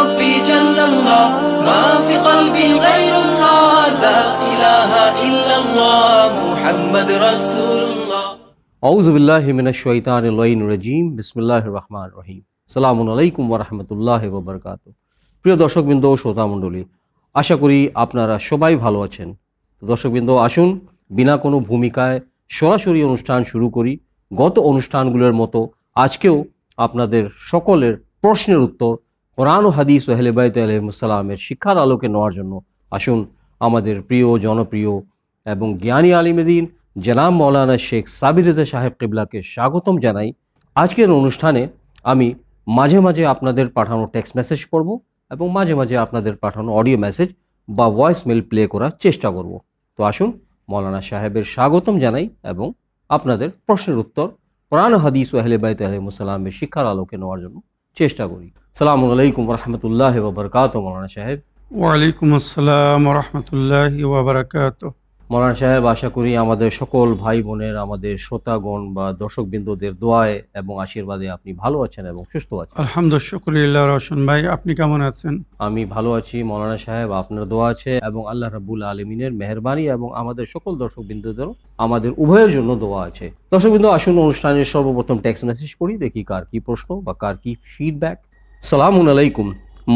ربي جل الله ما في قلبي غير الله لا إله إلا الله محمد رسول الله আউযু বিল্লাহি মিনাশ শাইতানির রাজিম বিসমিল্লাহির রহমানির রহিম আসসালামু আলাইকুম ওয়া রাহমাতুল্লাহি ওয়া বারাকাতুহু। প্রিয় দর্শকবৃন্দ ও শ্রোতা মণ্ডলী, আশা করি আপনারা সবাই ভালো আছেন। তো দর্শকবৃন্দ, আসুন বিনা কোনো ভূমিকায় সরাসরি অনুষ্ঠান শুরু করি। গত অনুষ্ঠানগুলোর মতো আজকেও আপনাদের সকলের প্রশ্নের উত্তর কোরআন ও হাদিস ও আহলে বাইত আলাইহিমুস সালামের শিক্ষার আলোকে নেওয়ার জন্য আসুন আমাদের প্রিয় জনপ্রিয় এবং জ্ঞানী আলিম দ্বীন জনাব মৌলানা শেখ সাবির রেজা সাহেব কিবলাকে স্বাগতম জানাই। আজকের অনুষ্ঠানে আমি মাঝে মাঝে আপনাদের পাঠানো টেক্সট মেসেজ পড়ব এবং মাঝে মাঝে আপনাদের পাঠানো অডিও মেসেজ বা ভয়েস মেল প্লে করার চেষ্টা করব। তো আসুন মৌলানা সাহেবের স্বাগতম জানাই এবং আপনাদের প্রশ্নের উত্তর কোরআন হাদিস ও আহলে বাইত আলাইহিমুস সালামের শিক্ষার আলোকে নেওয়ার জন্য চেষ্টা করি। আসসালামু আলাইকুম ওয়া রাহমাতুল্লাহি ওয়া বারাকাতুহু। মৌলানা সাহেব। ওয়ালাইকুম আসসালাম ওয়া রাহমাতুল্লাহি ওয়া বারাকাতুহু। মৌলানা সাহেব, আশা করি আমাদের সকল ভাই বোনের, আমাদের শ্রোতাগণ বা দর্শকবৃন্দদের দোয়ায় এবং আশীর্বাদে আপনি ভালো আছেন এবং সুস্থ আছেন। আলহামদুলিল্লাহ, শুকরিল্লাহ। রওশন ভাই, আপনি কেমন আছেন? আমি ভালো আছি মৌলানা সাহেব, আপনার দোয়া আছে এবং আল্লাহ রাব্বুল আলামিনের মেহেরবানি এবং আমাদের সকল দর্শকবৃন্দদেরও আমাদের উভয়ের জন্য দোয়া আছে। দর্শকবৃন্দ, আসুন অনুষ্ঠানের সর্বপ্রথম টেক্সট মেসেজ পড়ি, দেখি কার কি প্রশ্ন বা কার কি ফিডব্যাক। সালামুন আলাইকুম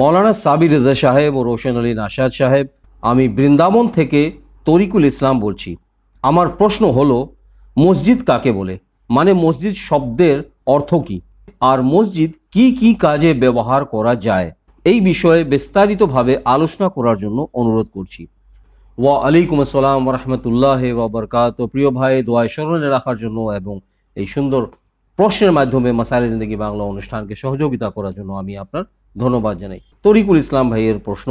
মৌলানা সাবির রেজা সাহেব ও রোশন আলী নাশাদ সাহেব, আমি বৃন্দাবন থেকে তরিকুল ইসলাম বলছি। আমার প্রশ্ন হলো, মসজিদ কাকে বলে? মানে মসজিদ শব্দের অর্থ কি, আর মসজিদ কি কি কাজে ব্যবহার করা যায়, এই বিষয়ে বিস্তারিতভাবে আলোচনা করার জন্য অনুরোধ করছি। ওয়া আলাইকুম আসসালাম ওয়া রাহমাতুল্লাহি ওয়া বারাকাতুহু। প্রিয় ভাই, দোয়ায় স্মরণে রাখার জন্য এবং এই সুন্দর প্রশ্নের মাধ্যমে মাসাইলে জিন্দেগি বাংলা অনুষ্ঠানকে সহযোগিতা করার জন্য আমি আপনার ধন্যবাদ জানাই। তরিকুল ইসলাম ভাইয়ের প্রশ্ন,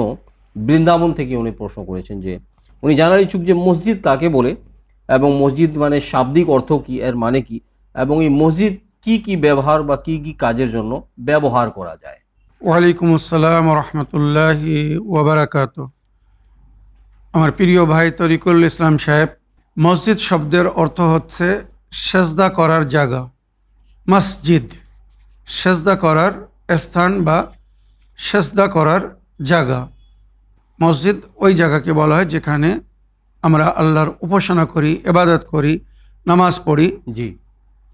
বৃন্দাবন থেকে উনি প্রশ্ন করেছেন যে উনি জানার ইচ্ছুক যে মসজিদ কাকে বলে এবং মসজিদ মানে শাব্দিক অর্থ কি, এর মানে কি, এবং এই মসজিদ কি কি ব্যবহার বা কি কি কাজের জন্য ব্যবহার করা যায়। ওয়ালাইকুম আসসালাম ওয়া রাহমাতুল্লাহি ওয়া বারাকাতুহু। আমার প্রিয় ভাই তরিকুল ইসলাম সাহেব, মসজিদ শব্দের অর্থ হচ্ছে সেজদা করার জায়গা। মসজিদ সেজদা করার স্থান বা সেজদা করার জায়গা। মসজিদ ওই জায়গাকে বলা হয় যেখানে আমরা আল্লাহর উপাসনা করি, ইবাদত করি, নামাজ পড়ি, জি,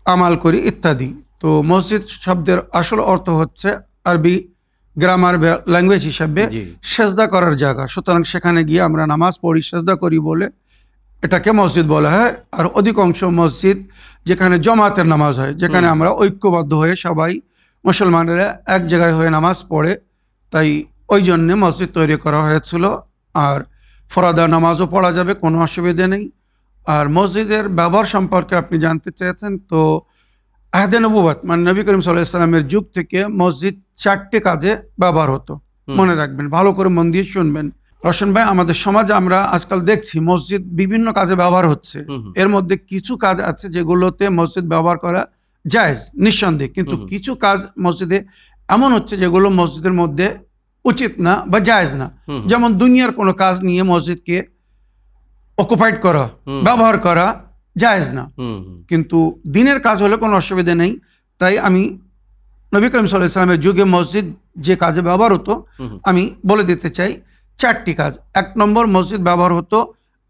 আমাল করি ইত্যাদি। তো মসজিদ শব্দের আসল অর্থ হচ্ছে আরবি গ্রামার ল্যাঙ্গুয়েজ হিসাবে সেজদা করার জায়গা। সুতরাং সেখানে গিয়ে আমরা নামাজ পড়ি, সেজদা করি বলে এটাকে মসজিদ বলা হয়। আর অধিকাংশ মসজিদ যেখানে জমাতের নামাজ হয়, যেখানে আমরা ঐক্যবদ্ধ হয়ে সবাই মুসলমানেরা এক জায়গায় হয়ে নামাজ পড়ে, তাই ওই জন্যে মসজিদ তৈরি করা হয়েছিল। আর ফরাদা নামাজও পড়া যাবে, কোনো অসুবিধে নেই। আর মসজিদের ব্যবহার সম্পর্কে আপনি জানতে চেয়েছেন, তো আহদে নবুওয়াত মানে নবী করিম সাল্লাল্লাহু আলাইহি ওয়াসাল্লামের যুগ থেকে মসজিদ 4টে কাজে ব্যবহার হতো। মনে রাখবেন, ভালো করে মন দিয়ে শুনবেন। রোশন ভাই, আমাদের সমাজে আমরা আজকাল দেখছি মসজিদ বিভিন্ন কাজে ব্যবহার হচ্ছে। এর মধ্যে কিছু কাজ আছে যেগুলোতে মসজিদ ব্যবহার করা জায়েজ নিঃসন্দেহে, কিন্তু কিছু কাজ মসজিদে এমন হচ্ছে যেগুলো মসজিদের মধ্যে উচিত না বা জায়েজ না। যেমন দুনিয়ার কোনো কাজ নিয়ে মসজিদকে অকুপাইড করা, ব্যবহার করা জায়েজ না, কিন্তু দিনের কাজ হলে কোনো অসুবিধা নেই। তাই আমি নবী করিম সাল্লাল্লাহু আলাইহি ওয়াসাল্লামের যুগে মসজিদ যে কাজে ব্যবহার হতো আমি বলে দিতে চাই 4টি কাজ। 1 নম্বর, মসজিদ ব্যবহার হতো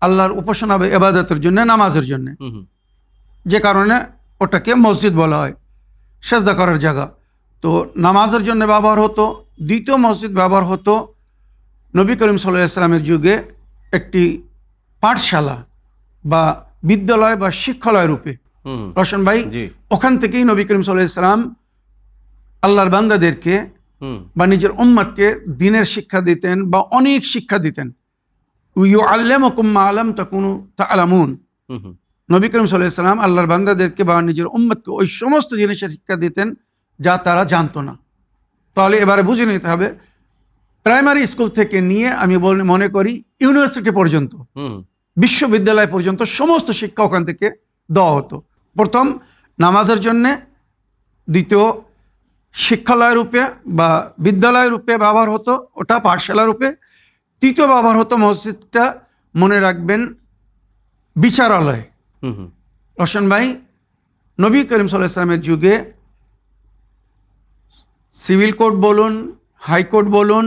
আল্লাহর উপাসনা বা ইবাদতের জন্য, নামাজের জন্য, যে কারণে ওটাকে মসজিদ বলা হয়, সেজদা করার জায়গা। তো নামাজের জন্য ব্যবহার হতো। দ্বিতীয়, মসজিদ ব্যবহার হতো নবী করিম সাল্লাল্লাহু আলাইহি ওয়াসাল্লামের যুগে একটি পাঠশালা বা বিদ্যালয় বা শিক্ষালয় রূপে। রোশন ভাই, ওখান থেকেই নবী করিম সাল্লাল্লাহু আলাইহি ওয়াসাল্লাম আল্লাহর বান্দাদেরকে বা নিজের উম্মতকে দ্বীনের শিক্ষা দিতেন বা অনেক শিক্ষা দিতেন। ইউআল্লিমুকুম মা লাম তাকুনু তা'লামুন। নবী করিম সাল্লাল্লাহু আলাইহি ওয়াসাল্লাম আল্লাহর বান্দাদেরকে বা নিজের উম্মতকে ওই সমস্ত জিনিসের শিক্ষা দিতেন যা তারা জানতো না। তাহলে এবারে বুঝে নিতে হবে, প্রাইমারি স্কুল থেকে নিয়ে আমি মনে করি ইউনিভার্সিটি পর্যন্ত, বিশ্ববিদ্যালয় পর্যন্ত সমস্ত শিক্ষা ওখান থেকে দেওয়া হতো। প্রথম নামাজের জন্যে, দ্বিতীয় শিক্ষালয় রূপে বা বিদ্যালয় রূপে ব্যবহার হতো, ওটা পাঠশালা রূপে। তৃতীয় ব্যবহার হতো মসজিদটা, মনে রাখবেন, বিচারালয়। রোশন ভাই, নবী করিম সাল্লাল্লাহু আলাইহি ওয়াসাল্লামের যুগে সিভিল কোড বলুন, হাইকোর্ট বলুন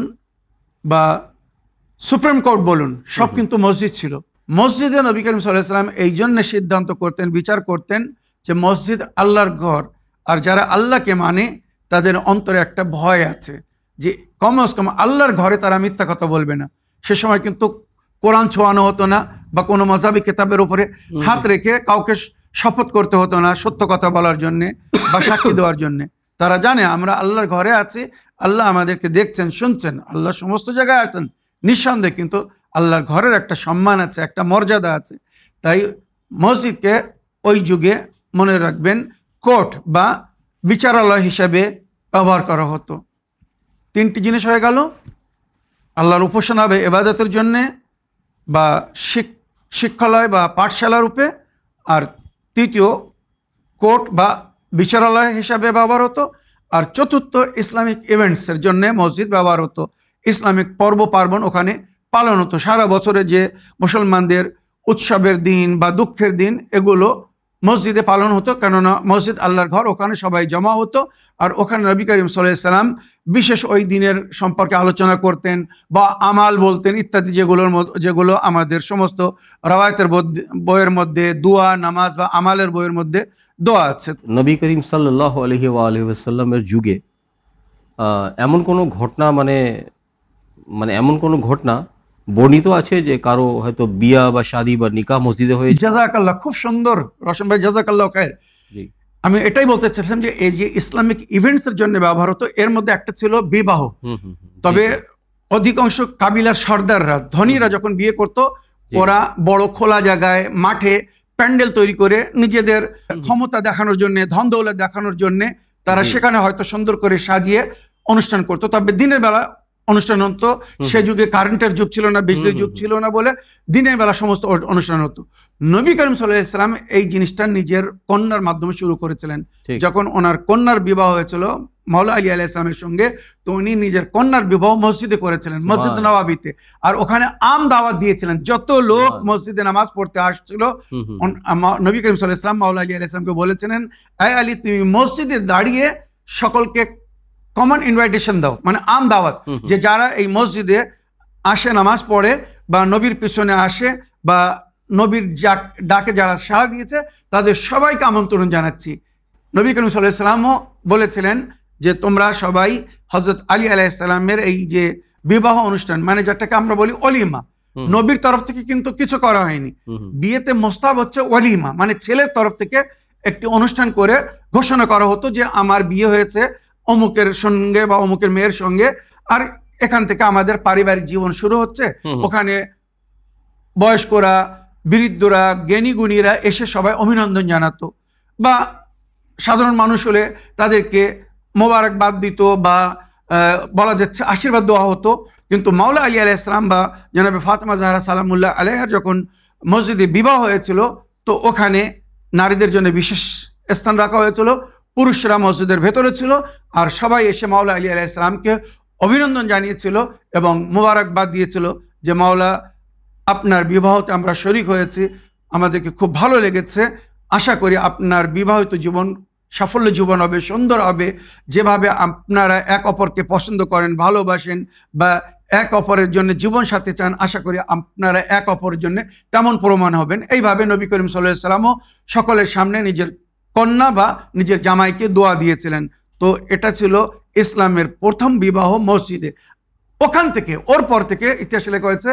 বা সুপ্রিম কোর্ট বলুন, সব কিন্তু মসজিদ ছিল। মসজিদে নবী করিম সাল্লাল্লাহু আলাইহি ওয়াসাল্লাম এই জন্য সিদ্ধান্ত করতেন, বিচার করতেন যে মসজিদ আল্লাহর ঘর, আর যারা আল্লাহকে মানে তাদের অন্তরে একটা ভয় আছে যে কমস কম আল্লাহর ঘরে তারা মিথ্যা কথা বলবে না। সে সময় কিন্তু কোরআন ছোঁয়ানো হতো না, বা কোনো মাযহাবী কিতাবের উপরে হাত রেখে কাউকে শপথ করতে হতো না সত্য কথা বলার জন্যে বা সাক্ষী দেওয়ার জন্যে। তারা জানে আমরা আল্লাহর ঘরে আছি, আল্লাহ আমাদেরকে দেখছেন, শুনছেন, আল্লাহ সমস্ত জায়গায় আছেন নিঃসন্দেহে, কিন্তু আল্লাহর ঘরের একটা সম্মান আছে, একটা মর্যাদা আছে। তাই মসজিদকে ওই যুগে মনে রাখবেন কোর্ট বা বিচারালয় হিসাবে ব্যবহার করা হতো। তিনটি জিনিস হয়ে গেল, আল্লাহর উপাসনা বা ইবাদতের জন্যে, বা শিক্ষালয় বা পাঠশালা রূপে, আর তৃতীয় কোর্ট বা বিচারালয় হিসাবে ব্যবহার হতো, আর চতুর্থ ইসলামিক ইভেন্টসের জন্য মসজিদ ব্যবহার হতো। ইসলামিক পর্ব পার্বণ ওখানে পালন হতো। সারা বছরে যে মুসলমানদের উৎসবের দিন বা দুঃখের দিন এগুলো মসজিদে পালন হতো, কেননা মসজিদ আল্লাহর ঘর, ওখানে সবাই জমা হতো। আর ওখানে নবী করিম সাল্লাল্লাহু আলাইহি ওয়াসাল্লাম বিশেষ ওই দিনের সম্পর্কে আলোচনা করতেন বা আমাল বলতেন ইত্যাদি, যেগুলো আমাদের সমস্ত রাওয়ায়াতের বইয়ের মধ্যে দোয়া, নামাজ বা আমালের বইয়ের মধ্যে দোয়া আছে। নবী করিম সাল্লাল্লাহু আলাইহি ওয়াসাল্লামের যুগে এমন কোনো ঘটনা মানে এমন কোনো ঘটনা বর্ণিত আছে যে কারো হয়তো বিয়া বা শাদী বা নিকাহ মসজিদে হয়েছে? জাযাকাল্লাহ, খুব সুন্দর রশন ভাই, জাযাকাল্লাহ খায়ের। জি, আমি এটাই বলতে চাইছিলাম যে এই যে ইসলামিক ইভেন্টসের জন্য ব্যবহার হতো, এর মধ্যে একটা ছিল বিবাহ। তবে অধিকাংশ কাবিলার সর্দাররা, ধনীরা যখন বিয়ে করত, ওরা বড় খোলা জায়গায় মাঠে প্যান্ডেল তৈরি করে নিজেদের ক্ষমতা দেখানোর জন্য, ধন দৌলত দেখানোর জন্য তারা সেখানে হয়তো সুন্দর করে সাজিয়ে অনুষ্ঠান করতো। তবে দিনের বেলা অনুষ্ঠান হতো। সে যুগে কারেন্টের যুগ ছিল না, বিজলির যুগ ছিল না বলে দিনের বেলা সমস্ত অনুষ্ঠান হতো। নবী করিম সাল্লাল্লাহু আলাইহি ওয়াসাল্লাম এই জিনিসটা নিজের কন্যার মাধ্যমে শুরু করেছিলেন। যখন ওনার কন্যার বিবাহ হয়েছিল মাওলা আলী আলাইহিস সালামের সঙ্গে, তো উনি নিজের কন্যার বিবাহ মসজিদে করেছিলেন, মসজিদ নববীতে। আর ওখানে আম দাওয়াত দিয়েছিলেন। যত লোক মসজিদে নামাজ পড়তে আসছিল, নবী করিম সাল্লাল্লাহু আলাইহি ওয়াসাল্লাম মাওলা আলী আলাইহিস সালামকে বলেছিলেন, আয় আলী, তুমি মসজিদে দাঁড়িয়ে সকলকে কমন ইনভাইটেশন দাও, মানে আম দাওয়াত, যে যারা এই মসজিদে আসে নামাজ পড়ে বা নবীর পিছনে আসে বা নবীর ডাকে যারা সাড়া দিয়েছে তাদের সবাইকে আমন্ত্রণ জানাচ্ছি। নবী করিম সাল্লাল্লাহু আলাইহি ওয়াসাল্লামও বলেছিলেন যে তোমরা সবাই হযরত আলী আলাইহিস সালামের এই যে বিবাহ অনুষ্ঠান, মানে যেটাকে আমরা বলি অলিমা, নবীর তরফ থেকে কিন্তু কিছু করা হয়নি। বিয়েতে মোস্তাহাব হচ্ছে অলিমা, মানে ছেলের তরফ থেকে একটি অনুষ্ঠান করে ঘোষণা করা হতো যে আমার বিয়ে হয়েছে অমুকের সঙ্গে বা অমুকের মেয়ের সঙ্গে, আর এখান থেকে আমাদের পারিবারিক জীবন শুরু হচ্ছে। ওখানে বয়স্করা, বৃদ্ধরা, জ্ঞানী গুণীরা এসে সবাই অভিনন্দন জানাতো, বা সাধারণ মানুষ হলে তাদেরকে মোবারকবাদ দিত বা বলা যাচ্ছে আশীর্বাদ দেওয়া হতো। কিন্তু মাওলা আলী আলাইহিস সালাম বা জনাবে ফাতেমা জাহরা সালামুল্লাহ আলাইহার যখন মসজিদে বিবাহ হয়েছিল, তো ওখানে নারীদের জন্য বিশেষ স্থান রাখা হয়েছিল, পুরুষরা মসজিদের ভেতরে ছিল, আর সবাই এসে মাওলা আলী আলাইহিস সালামকে অভিনন্দন জানিয়েছিল এবং মোবারকবাদ দিয়েছিল যে মাওলা, আপনার বিবাহতে আমরা শরীক হয়েছি, আমাদেরকে খুব ভালো লেগেছে, আশা করি আপনার বিবাহিত জীবন সাফল্য জীবন হবে, সুন্দর হবে। যেভাবে আপনারা এক অপরকে পছন্দ করেন, ভালোবাসেন বা এক অপরের জন্য জীবন সাথী চান, আশা করি আপনারা এক অপরের জন্য তেমন প্রমাণ হবেন। এইভাবে নবী করিম সাল্লাল্লাহু আলাইহি ওয়াসাল্লামও সকলের সামনে নিজের কন্যা বা নিজের জামাইকে দোয়া দিয়েছিলেন। তো এটা ছিল ইসলামের প্রথম বিবাহ মসজিদে। ওখান থেকে, ওর পর থেকে ইতিহাসে লেখা হয়েছে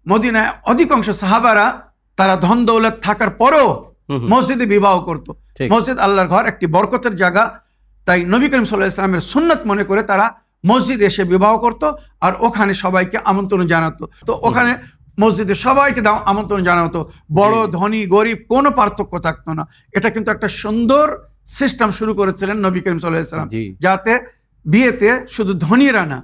মদিনায় অধিকাংশ সাহাবারা তারা ধন দৌলত থাকার পরেও মসজিদে বিবাহ করত। মসজিদ আল্লাহর ঘর, একটি বরকতের জায়গা। তাই নবী করিম সাল্লাল্লাহু আলাইহি ওয়াসাল্লামের সুন্নাত মনে করে তারা মসজিদে এসে বিবাহ করত, আর ওখানে সবাইকে আমন্ত্রণ জানাতো। তো ওখানে মসজিদে সবাইকে আমন্ত্রণ জানাতো, বড় ধনী গরিব কোনো পার্থক্য থাকতো না। এটা কিন্তু একটা সুন্দর সিস্টেম শুরু করেছিলেন নবী করিম সাল্লাল্লাহু আলাইহি ওয়াসাল্লাম, যাতে বিয়েতে শুধু ধনীরা না,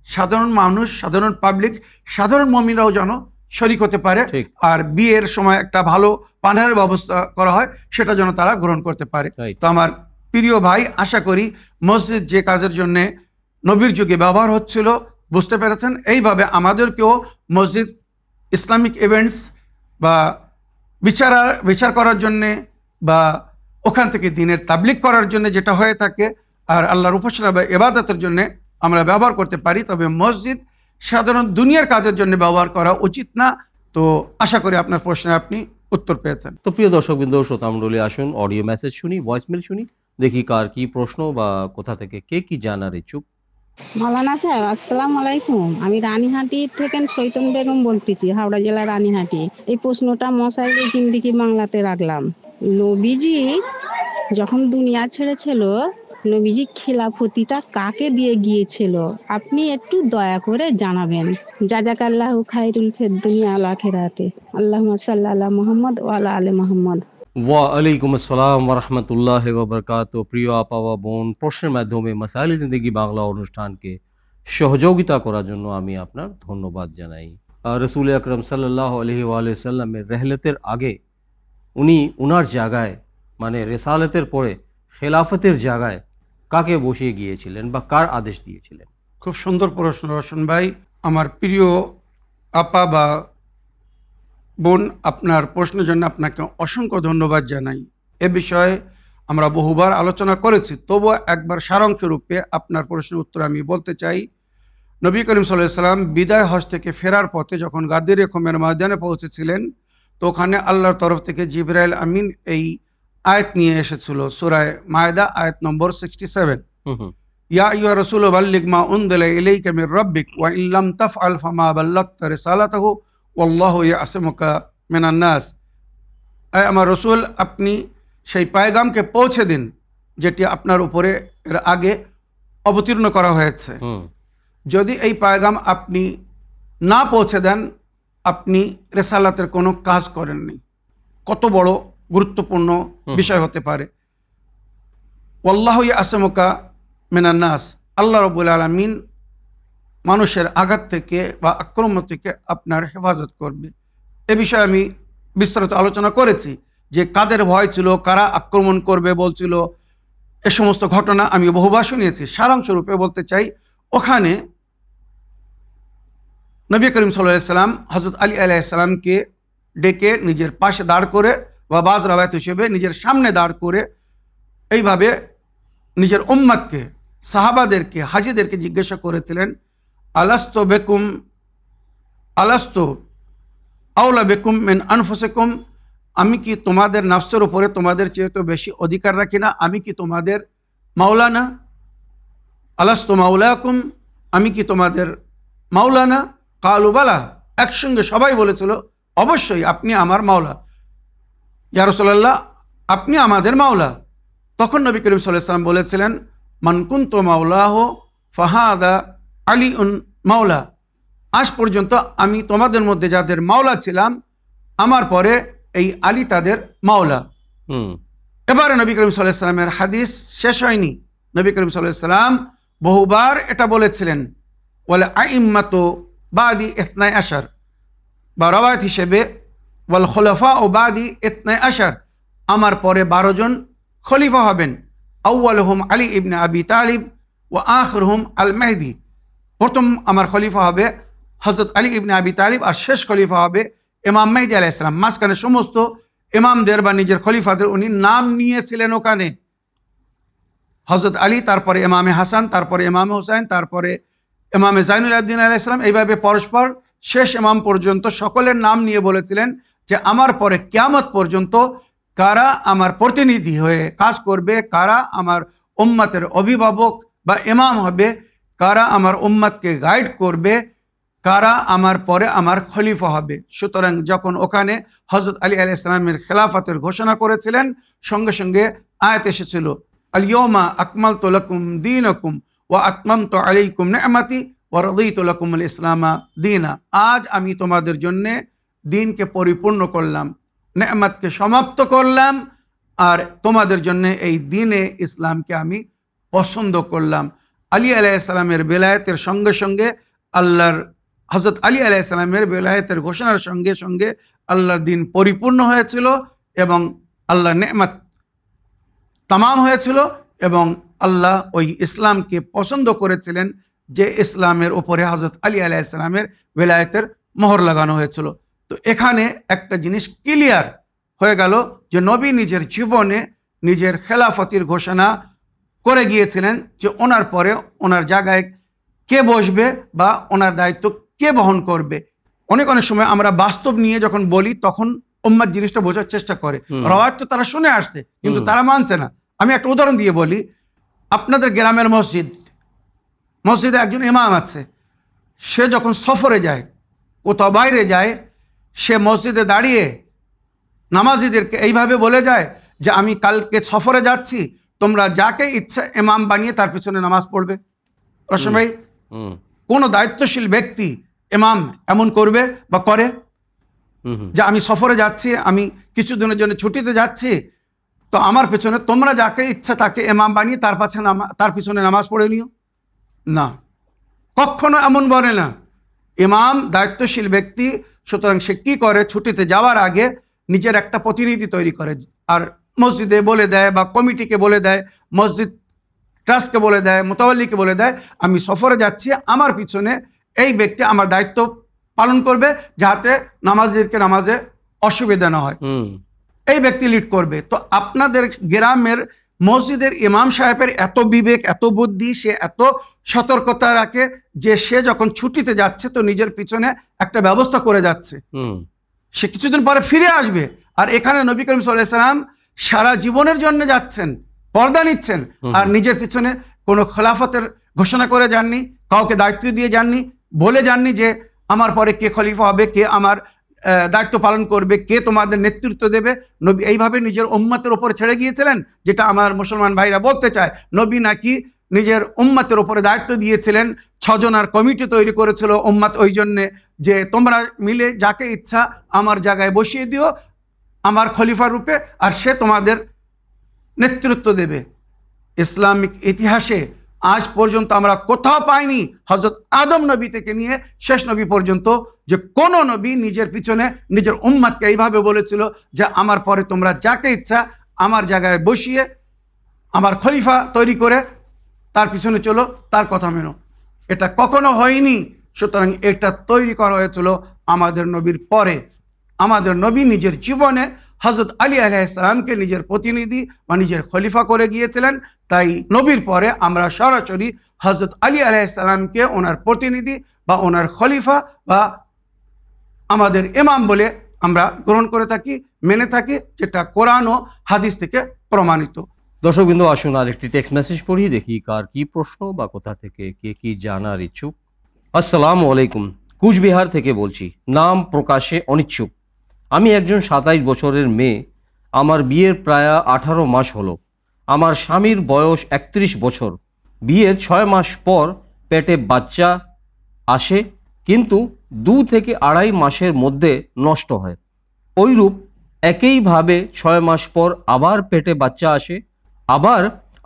সাধারণ মানুষ, সাধারণ পাবলিক, সাধারণ মুমিনরাও যেন শরীক হতে পারে, আর বিয়ের সময় একটা ভালো পানাহারের ব্যবস্থা করা হয় সেটা যেন তারা গ্রহণ করতে পারে। তো আমার প্রিয় ভাই, আশা করি মসজিদ যে কাজের জন্য নবীর যুগে ব্যবহার হচ্ছিল বুঝতে পেরেছেন। এইভাবে আমাদেরকেও মসজিদ ইসলামিক ইভেন্টস বা বিচার করার জন্যে বা ওখান থেকে দিনের তাবলিগ করার জন্য যেটা হয়ে থাকে, আর আল্লাহর উপাসনা বা ইবাদতের জন্য আমরা ব্যবহার করতে পারি, তবে মসজিদ সাধারণ দুনিয়ার কাজের জন্য ব্যবহার করা উচিত না। তো আশা করি আপনার প্রশ্নে আপনি উত্তর পেয়েছেন। তো প্রিয় দর্শকবৃন্দ, শ্রোতামণ্ডলী, আসুন অডিও মেসেজ শুনি, ভয়েসমেল শুনি, দেখি কার কি প্রশ্ন বা কোথা থেকে কে কি জানার ইচ্ছুক। মাওলানা সাহেব, আসসালামু আলাইকুম। আমি রানীহাটি থেকে সৈতন বেগম বলতেছি, হাওড়া জেলা রানীহাটি। এই প্রশ্নটা মশাইলের জিন্দিগি বাংলাতে রাখলাম। নবীজি যখন দুনিয়া ছেড়েছিল, নবীজি খিলাফতিটা কাকে দিয়ে গিয়েছিল? আপনি একটু দয়া করে জানাবেন। জাজাকাল্লাহু খায়রুল ফিদ দুনিয়া ওয়াল আখিরাতে। আল্লাহুম্মা সাল্লি আলা মুহাম্মদ ওয়া আলা আলি মুহাম্মদ। ওয়ালাইকুম আসসালাম ওরহমতুল্লাহ ওবরকাত। প্রিয় আপা বা বোন, প্রশ্নের মাধ্যমে মাসাইল জিন্দেগি বাংলা অনুষ্ঠানকে সহযোগিতা করার জন্য আমি আপনার ধন্যবাদ জানাই। রসুল আকরম সাল্লাল্লাহু আলাইহি ওয়া সাল্লামের রেহলতের আগে উনি উনার জায়গায়, মানে রেসালতের পরে খেলাফতের জায়গায় কাকে বসিয়ে গিয়েছিলেন বা কার আদেশ দিয়েছিলেন? খুব সুন্দর প্রশ্ন রোশন ভাই। আমার প্রিয় আপা বা বোন, আপনার প্রশ্নের জন্য আপনাকে অসংখ্য ধন্যবাদ জানাই। এ বিষয়ে আমরা বহুবার আলোচনা করেছি, তবুও একবার সারাংশরূপে আপনার প্রশ্নের উত্তর আমি বলতে চাই। নবী করিম সাল্লাল্লাহু আলাইহি ওয়াসাল্লাম বিদায় হজ থেকে ফেরার পথে যখন গাদির খুমের ময়দানে পৌঁছেছিলেন, তো ওখানে আল্লাহর তরফ থেকে জিবরাইল আমিন এই আয়াত নিয়ে এসেছিল, সূরা মায়দা আয়াত নম্বর 67। ইয়া আইয়ুহা রাসূলু বাল্লিগ মা উনজিলা ইলাইকা মির রাব্বিক ওয়া ইল্লাম তাফআল ফামা বাল্লাগতা রিসালাতাহু ওয়াল্লাহু ইয়াসিমুকা মিনান নাস। আমার রসুল, আপনি সেই পায়গামকে পৌঁছে দিন যেটি আপনার উপরে এর আগে অবতীর্ণ করা হয়েছে। যদি এই পায়গাম আপনি না পৌঁছে দেন, আপনি রেসালাতের কোনো কাজ করেননি। কত বড় গুরুত্বপূর্ণ বিষয় হতে পারে। ওয়াল্লাহু ইয়াসিমুকা মিনান নাস, আল্লাহ রাব্বুল আলামিন মানুষের আঘাত থেকে বা আক্রমণ থেকে আপনার হেফাজত করবে। এ বিষয়ে আমি বিস্তারিত আলোচনা করেছি যে কাদের ভয় ছিল, কারা আক্রমণ করবে বলছিল, এ সমস্ত ঘটনা আমি বহুবার শুনিয়েছি। সারাংশরূপে বলতে চাই, ওখানে নবী করিম সাল্লাল্লাহু আলাইহি সাল্লাম হযরত আলী আলাইহিস সালামকে ডেকে নিজের পাশে দাঁড় করে বা বাজ রাওয়ায়াত হিসেবে নিজের সামনে দাঁড় করে এইভাবে নিজের উম্মতকে, সাহাবাদেরকে, হাজীদেরকে জিজ্ঞাসা করেছিলেন, আলাস্তু আওলা বেকুম মিন আনফুসিকুম, আমি কি তোমাদের নাফসের উপরে তোমাদের চেয়ে তো বেশি অধিকার রাখি না? আমি কি তোমাদের মাওলা না? আলাস্তু মাওলাকুম, আমি কি তোমাদের মাওলা না? কালু বালা, একসঙ্গে সবাই বলেছিল, অবশ্যই আপনি আমার মাওলা। ইয়া রাসূলুল্লাহ, আপনি আমাদের মাওলা। তখন নবী করিম সাল্লাল্লাহু আলাইহি ওয়াসাল্লাম বলেছিলেন, মান কুনতু মাওলাহু ফাহাদা আলিউন মাওলা। আজ পর্যন্ত আমি তোমাদের মধ্যে যাদের মাওলা ছিলাম, আমার পরে এই আলী তাদের মাওলা। এবারে নবী করিম সাল্লাল্লাহু আলাইহি ওয়াসাল্লামের হাদিস শেষ হয়নি। নবী করিম সাল্লাল্লাহু আলাইহি ওয়াসাল্লাম বহুবার এটা বলেছিলেন, ওয়াল আইম্মাতু বাদি ইসনাই আশার, বা রওয়ায়াত হিসেবে ওয়াল খুলাফা ও বাদি ইসনাই আশার, আমার পরে 12 জন খলিফা হবেন। আউয়ালুহুম আলী ইবনে আবি তালিব ওয়া আখিরুহুম আল মেহদি। প্রথম আমার খলিফা হবে হযরত আলী ইবনে আবি তালিব, আর শেষ খলিফা হবে ইমাম মেহদি আলাইহিস সালাম। মাঝখানে সমস্ত ইমামদের বা নিজের খলিফাদের উনি নাম নিয়েছিলেন ওখানে। হযরত আলী, তারপরে ইমামে হাসান, তারপরে ইমামে হুসাইন, তারপরে ইমামে জাইনুল আবদিন আলাইহিস সালাম, এইভাবে পরস্পর শেষ ইমাম পর্যন্ত সকলের নাম নিয়ে বলেছিলেন যে আমার পরে কিয়ামত পর্যন্ত কারা আমার প্রতিনিধি হয়ে কাজ করবে, কারা আমার উম্মতের অভিভাবক বা ইমাম হবে, কারা আমার উম্মতকে গাইড করবে, কারা আমার পরে আমার খলিফা হবে। সুতরাং যখন ওখানে হযরত আলী আলাইহিস সালামের খেলাফতের ঘোষণা করেছিলেন, সঙ্গে সঙ্গে আয়াত এসেছিল, আল ইয়াউমা আকমালতু লাকুম দীনাকুম ওয়া আতমামতু আলাইকুম নি'মাতি ওয়া রাদিতু লাকুমুল ইসলামা দীনা। আজ আমি তোমাদের জন্য দিনকে পরিপূর্ণ করলাম, নেয়ামতকে সমাপ্ত করলাম, আর তোমাদের জন্য এই দিনে ইসলামকে আমি পছন্দ করলাম। আলী আলাইহিস সালামের বেলায়েতের সঙ্গে সঙ্গে আল্লাহর, হযরত আলী আলাইহিস সালামের বেলায়েতের ঘোষণার সঙ্গে সঙ্গে আল্লাহর দিন পরিপূর্ণ হয়েছিল এবং আল্লাহর নেয়ামত তামাম হয়েছিল, এবং আল্লাহ ওই ইসলামকে পছন্দ করেছিলেন যে ইসলামের উপরে হযরত আলী আলাইহিস সালামের বেলায়েতের মোহর লাগানো হয়েছিল। তো এখানে একটা জিনিস ক্লিয়ার হয়ে গেল যে নবী নিজের জীবনে নিজের খেলাফতির ঘোষণা করে গিয়েছিলেন যে ওনার পরে ওনার জায়গায় কে বসবে বা ওনার দায়িত্ব কে বহন করবে। অনেক সময় আমরা বাস্তব নিয়ে যখন বলি তখন উম্মাত জিনিসটা বোঝার চেষ্টা করে। রওয়ায়াত তো তারা শুনে আসছে কিন্তু তারা মানছে না। আমি একটা উদাহরণ দিয়ে বলি, আপনাদের গ্রামের মসজিদে একজন ইমাম আছে, সে যখন সফরে যায়, কোথাও বাইরে যায়, সে মসজিদে দাঁড়িয়ে নামাজিদেরকে এইভাবে বলে যায় যে আমি কালকে সফরে যাচ্ছি, তোমরা যাকে ইচ্ছা ইমাম বানিয়ে তার পিছনে নামাজ পড়বে। রসম ভাই, কোনো দায়িত্বশীল ব্যক্তি ইমাম এমন করবে বা করে যে আমি সফরে যাচ্ছি, আমি কিছুদিনের জন্য ছুটিতে যাচ্ছি, তো আমার পেছনে তোমরা যাকে ইচ্ছা তাকে ইমাম বানিয়ে তার পিছনে নামাজ পড়ে নিও? না, কখনো এমন বলে না। ইমাম দায়িত্বশীল ব্যক্তি, সুতরাং সে কী করে, ছুটিতে যাওয়ার আগে নিজের একটা প্রতিনিধি তৈরি করে আর মসজিদে বলে দেয় বা কমিটিকে বলে দেয়, মসজিদ ট্রাস্টকে বলে দেয়, মোতাওয়াল্লিকে বলে দেয় আমি সফরে যাচ্ছি, আমার পিছনে এই ব্যক্তি আমার দায়িত্ব পালন করবে যাতে নামাজিদেরকে নামাজে অসুবিধা না হয়, এই ব্যক্তি লিড করবে। তো আপনাদের গ্রামের মসজিদের ইমাম সাহেবের এত বিবেক, এত বুদ্ধি, সে এত সতর্কতা রাখে যে সে যখন ছুটিতে যাচ্ছে তো নিজের পিছনে একটা ব্যবস্থা করে যাচ্ছে, সে কিছুদিন পরে ফিরে আসবে। আর এখানে নবী করিম সাল্লাল্লাহু আলাইহি ওয়াসাল্লাম সারা জীবনের জন্য যাচ্ছেন, পর্দা নিচ্ছেন, আর নিজের পিছনে কোনো খেলাফতের ঘোষণা করে যাননি, কাউকে দায়িত্ব দিয়ে যাননি, বলে যাননি যে আমার পরে কে খলিফা হবে, কে আমার দায়িত্ব পালন করবে, কে তোমাদের নেতৃত্ব দেবে। নবী এইভাবে নিজের উম্মতের ওপরে ছেড়ে গিয়েছিলেন, যেটা আমার মুসলমান ভাইরা বলতে চায়। নবী নাকি নিজের উম্মতের ওপরে দায়িত্ব দিয়েছিলেন, 6 জনের কমিটি তৈরি করেছিল উম্মত ওই জন্যে যে তোমরা মিলে যাকে ইচ্ছা আমার জায়গায় বসিয়ে দিও আমার খলিফা রূপে, আর সে তোমাদের নেতৃত্ব দেবে। ইসলামিক ইতিহাসে আজ পর্যন্ত আমরা কোথাও পাইনি, হযরত আদম নবী থেকে নিয়ে শেষ নবী পর্যন্ত, যে কোনো নবী নিজের পিছনে নিজের উম্মতকে এইভাবে বলেছিল যে আমার পরে তোমরা যাকে ইচ্ছা আমার জায়গায় বসিয়ে আমার খলিফা তৈরি করে তার পিছনে চলো, তার কথা মেনো। এটা কখনো হয়নি। সুতরাং এটা তৈরি করা হয়েছিল আমাদের নবীর পরে। আমাদের নবী নিজের জীবনে হযরত আলী আলাইহিস সালামকে নিজের প্রতিনিধি বা নিজের খলিফা করে গিয়েছিলেন। তাই নবীর পরে আমরা সরাসরি হযরত আলী আলাইহিস সালামকে ওনার প্রতিনিধি বা ওনার খলিফা বা আমাদের ইমাম বলে আমরা গ্রহণ করে থাকি, মেনে থাকি, যেটা কোরআন ও হাদিস থেকে প্রমাণিত। দর্শকবৃন্দ, আসুন আর একটি টেক্সট মেসেজ পড়ি, দেখি কার কি প্রশ্ন বা কোথা থেকে কে কি জানার ইচ্ছুক। আসসালামু আলাইকুম, কুচবিহার থেকে বলছি, নাম প্রকাশে অনিচ্ছুক। আমি একজন 27 বছরের মেয়ে, আমার বিয়ের প্রায় 18 মাস হলো। আমার স্বামীর বয়স 31 বছর। বিয়ের 6 মাস পর পেটে বাচ্চা আসে, কিন্তু 2 থেকে 2.5 মাসের মধ্যে নষ্ট হয়। ওইরূপ একইভাবে 6 মাস পর আবার পেটে বাচ্চা আসে, আবার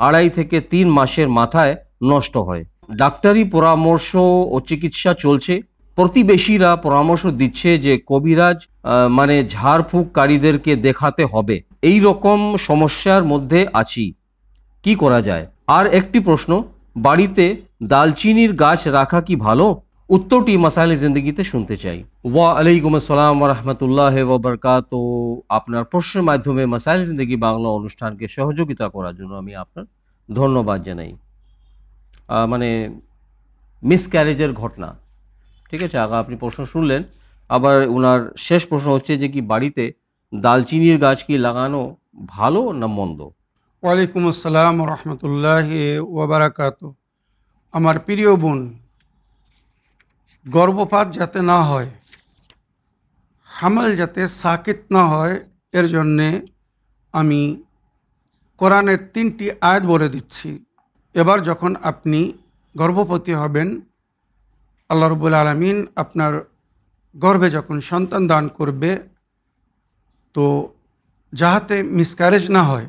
2.5 থেকে 3 মাসের মাথায় নষ্ট হয়। ডাক্তারি পরামর্শ ও চিকিৎসা চলছে। প্রতিবেশীরা পরামর্শ দিচ্ছে যে কবিরাজ মানে ঝাড়ফুঁককারীদেরকে দেখাতে হবে। এই রকম সমস্যার মধ্যে আছি, কি করা যায়? আর একটি প্রশ্ন, বাড়িতে দালচিনির গাছ রাখা কি ভালো? উত্তরটি মাসাইল জিন্দগিতে শুনতে চাই। ওয়া আলাইকুম আসসালাম ওয়া রাহমাতুল্লাহি ওয়া বারাকাতুহু। আপনার প্রশ্নের মাধ্যমে মাসাইল জিন্দগি বাংলা অনুষ্ঠানকে সহযোগিতা করার জন্য আমি আপনার ধন্যবাদ জানাই। মানে মিসক্যারেজের ঘটনা, ঠিক আছে, আগে আপনি প্রশ্ন শুনলেন। আবার ওনার শেষ প্রশ্ন হচ্ছে যে কি বাড়িতে দালচিনির গাছ কি লাগানো ভালো না মন্দ? ওয়ালাইকুম আসসালাম রহমতুল্লাহি ওয়া বারাকাতুহু। আমার প্রিয় বোন, গর্ভপাত যাতে না হয়, হামল যাতে সাকিত না হয়, এর জন্যে আমি কোরআনের 3টি আয়াত বলে দিচ্ছি। এবার যখন আপনি গর্ভবতী হবেন, আল্লাহ রাব্বুল আলামিন আপনার গর্ভে যখন সন্তান দান করবে, তো যাহাতে মিসক্যারেজ না হয়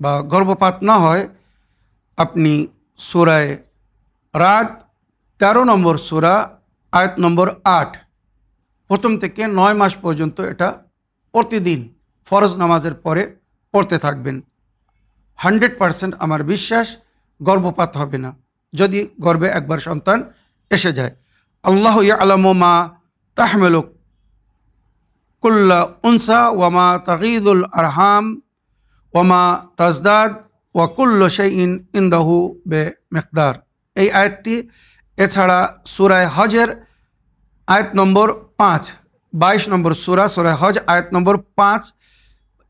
বা গর্ভপাত না হয়, আপনি সূরা রাদ 13 নম্বর সূরা আয়াত নম্বর 8 প্রথম থেকে 9 মাস পর্যন্ত এটা প্রতিদিন ফরজ নামাজের পরে পড়তে থাকবেন। 100% আমার বিশ্বাস গর্ভপাত হবে না যদি গর্ভে একবার সন্তান এসে যায়। আল্লাহু ইয়ালামু মা তাহমিলু কুল্লা উনসা ওয়া মা তাগীদুল আরহাম ওয়া মা তাজদাদ ওয়া কুল্লু শাইইন ইনদাহু বিমিকদার। এই আয়াতটি এছাড়া সূরায়ে হজের আয়াত নম্বর 5, 22 নম্বর সূরা হজ আয়াত নম্বর 5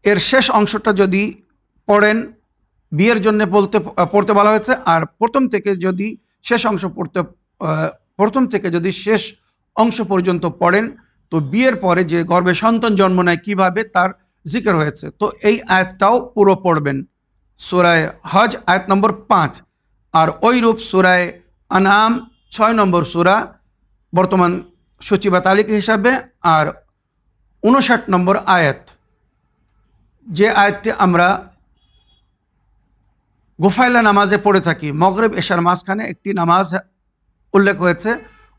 এর শেষ অংশটা যদি পড়েন, বিয়ের জন্য পড়তে বলা হয়েছে। আর প্রথম থেকে যদি শেষ অংশ পর্যন্ত পড়েন তো বিয়ের পরে যে গর্ভে সন্তান জন্ম নেয় কিভাবে তার জিকির হয়েছে। তো এই আয়াতটাও পুরো পড়বেন, সূরায়ে হজ আয়াত নম্বর 5। আর ওইরূপ সূরায়ে আনআম 6 নম্বর সূরা বর্তমান সূচি বা তালিকা হিসাবে, আর 59 নম্বর আয়াত, যে আয়াতটি আমরা গোফাইলা নামাজে পড়ে থাকি, মগরিব এশার মাঝখানে একটি নামাজ উল্লেখ হয়েছে।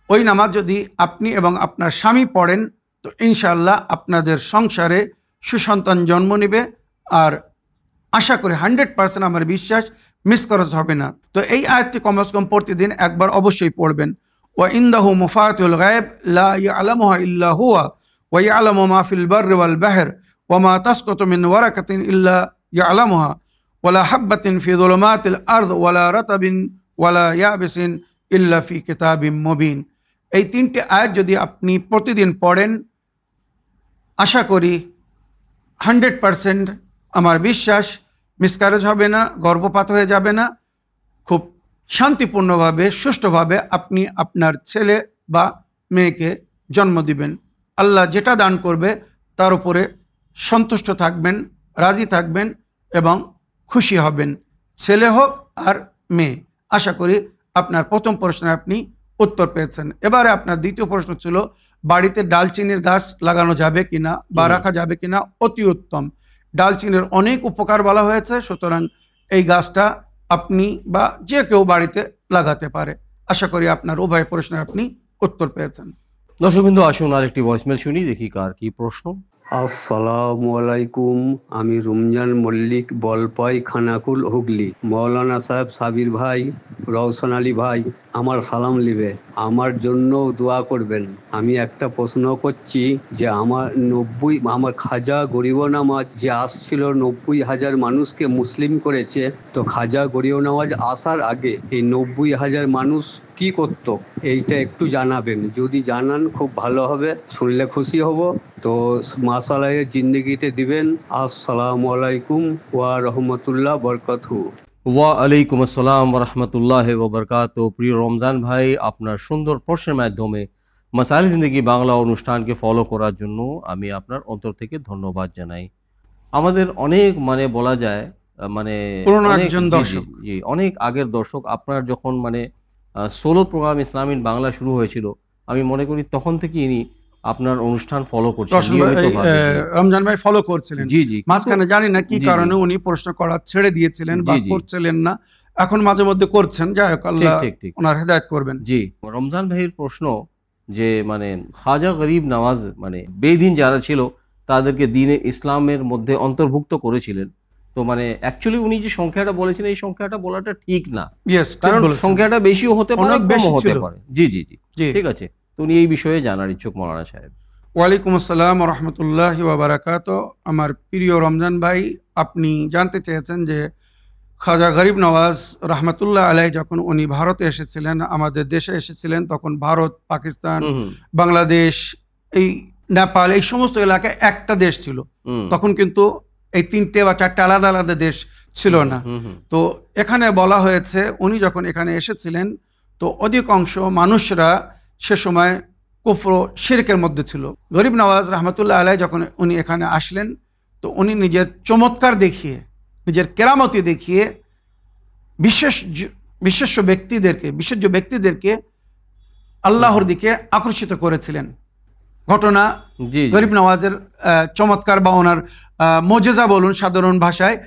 ওই নামাজ যদি আপনি এবং আপনার স্বামী পড়েন তো ইনশাআল্লাহ আপনাদের সংসারে সুসন্তান জন্ম নেবে। আর আশা করি 100% আমার বিশ্বাস মিসকরাজ হবে না। তো এই আয়াতটি কমসে কম প্রতিদিন একবার অবশ্যই পড়বেন। ওয়া ইনদাহু মুফাতিহুল গায়ব লা ইয়ালামুহা ইল্লা হুয়া ওয়া ইয়ালামু মা ফিল বাররি ওয়াল বাহর ওয়া মা তাসকুতু মিন ওয়ারাকাতিন ইল্লা ইয়ালামুহা ওয়ালা হাববাতিন ফি যুলুমাতিল আরদ ওয়ালা রাতাবিন ওয়ালা ইয়াবিসিন ইল্লা ফি কিতাবিম মুবিন। এই 3টি আয়াত যদি আপনি প্রতিদিন পড়েন, আশা করি 100% আমার বিশ্বাস মিসক্যারেজ হবে না, গর্ভপাত হয়ে যাবে না। খুব শান্তিপূর্ণভাবে সুষ্ঠুভাবে আপনি আপনার ছেলে বা মেয়েকে জন্ম দিবেন। আল্লাহ যেটা দান করবে তার উপরে সন্তুষ্ট থাকবেন, রাজি থাকবেন এবং খুশি হবেন, ছেলে হোক আর মেয়ে। আশা করি আপনার প্রথম প্রশ্নে আপনি উত্তর পেয়েছেন। এবারে আপনার দ্বিতীয় প্রশ্ন ছিল বাড়িতে ডালচিনির গাছ লাগানো যাবে কিনা বা রাখা যাবে কিনা। অতি উত্তম, ডালচিনির অনেক উপকার বলা হয়েছে, সুতরাং এই গাছটা আপনি বা যে কেউ বাড়িতে লাগাতে পারে। আশা করি আপনার উভয় প্রশ্নের আপনি উত্তর পেয়েছেন। দর্শকবৃন্দ, আসুন আরেকটি ভয়েসমেল শুনি, দেখি কার কি প্রশ্ন। আসসালামু আলাইকুম, আমি রমজান মল্লিক, বলপাই, খানাকুল, হুগলি। মৌলানা সাহেব, সাবির ভাই, রওশন আলী ভাই আমার সালাম লিবে, আমার জন্য দোয়া করবেন। আমি একটা প্রশ্ন করছি যে আমার খাজা গরিব নামাজ যে আসছিল 90,000 মানুষকে মুসলিম করেছে, তো খাজা গরিব নামাজ আসার আগে এই 90,000 মানুষ কি করত এইটা একটু জানাবেন। যদি জানান খুব ভালো হবে, শুনলে খুশি হব। তো মাসালায়ে জিন্দেগিতে দিবেন। আসসালামু আলাইকুম ওয়া রাহমাতুল্লাহ বরকাতুহু। ওয়া আলাইকুম আসসালাম ওয়া রাহমাতুল্লাহি ওয়া বারাকাতুহু। প্রিয় রমজান ভাই, আপনার সুন্দর প্রশ্নের মাধ্যমে মাসাইল জিন্দেগি বাংলা অনুষ্ঠানকে ফলো করার জন্য আমি আপনার অন্তর থেকে ধন্যবাদ জানাই। আমাদের অনেক বলা যায় পুরনো একজন দর্শক, অনেক আগের দর্শক। আপনার যখন সোলো প্রোগ্রাম ইসলামিন বাংলা শুরু হয়েছিল, আমি মনে করি তখন থেকে ইনি আপনার অনুষ্ঠান ফলো করছেন। রমজান ভাই ফলো করছিলেন। জি জি, মাঝখানে জানি না কি কারণে উনি প্রশ্ন করা ছেড়ে দিয়েছিলেন বা করছিলেন না, এখন মাঝে মধ্যে করছেন। যাই হোক, আল্লাহ ওনার হেদায়েত করবেন। জি, রমজান ভাইয়ের প্রশ্ন যে খাজা গরিব নওয়াজ বেদিন যারা ছিল তাদেরকে দ্বীনে ইসলামের মধ্যে অন্তর্ভুক্ত করেছিলেন। তো অ্যাকচুয়ালি উনি যে সংখ্যাটা বলেছেন এই সংখ্যাটা বলাটা ঠিক না, কারণ সংখ্যাটা বেশিও হতে পারে, কমও হতে পারে। জি জি জি, ঠিক আছে। তো উনি এই বিষয়ে জানার ইচ্ছুক মৌলানা সাহেব। ওয়ালাইকুম আসসালাম ওয়া রাহমাতুল্লাহি ওয়া বারাকাতুহু। আমার প্রিয় রমজান ভাই, আপনি জানতে চেয়েছেন যে খাজা গরিব নওয়াজ রহমতুল্লাহ আলাইহি যখন উনি ভারতে এসেছিলেন, আমাদের দেশে এসেছিলেন, তখন ভারত, পাকিস্তান, বাংলাদেশ, এই নেপাল, এই সমস্ত এলাকায় একটা দেশ ছিল। তখন কিন্তু এই 3টে বা 4টে আলাদা আলাদা দেশ ছিল না। তো এখানে বলা হয়েছে উনি যখন এখানে এসেছিলেন তো অধিকাংশ মানুষরা সে সময় কুফর শিরকের মধ্যে ছিল। গরিব নওয়াজ রহমতুল্লাহ আলাইহি যখন উনি এখানে আসলেন তো উনি নিজের চমৎকার দেখিয়ে, নিজের কেরামতি দেখিয়ে বিশেষ ব্যক্তিদেরকে আল্লাহর দিকে আকর্ষিত করেছিলেন। ঘটনা গরিব নওয়াজের চমৎকার বা ওনার মোজেজা বলুন, সাধারণ ভাষায়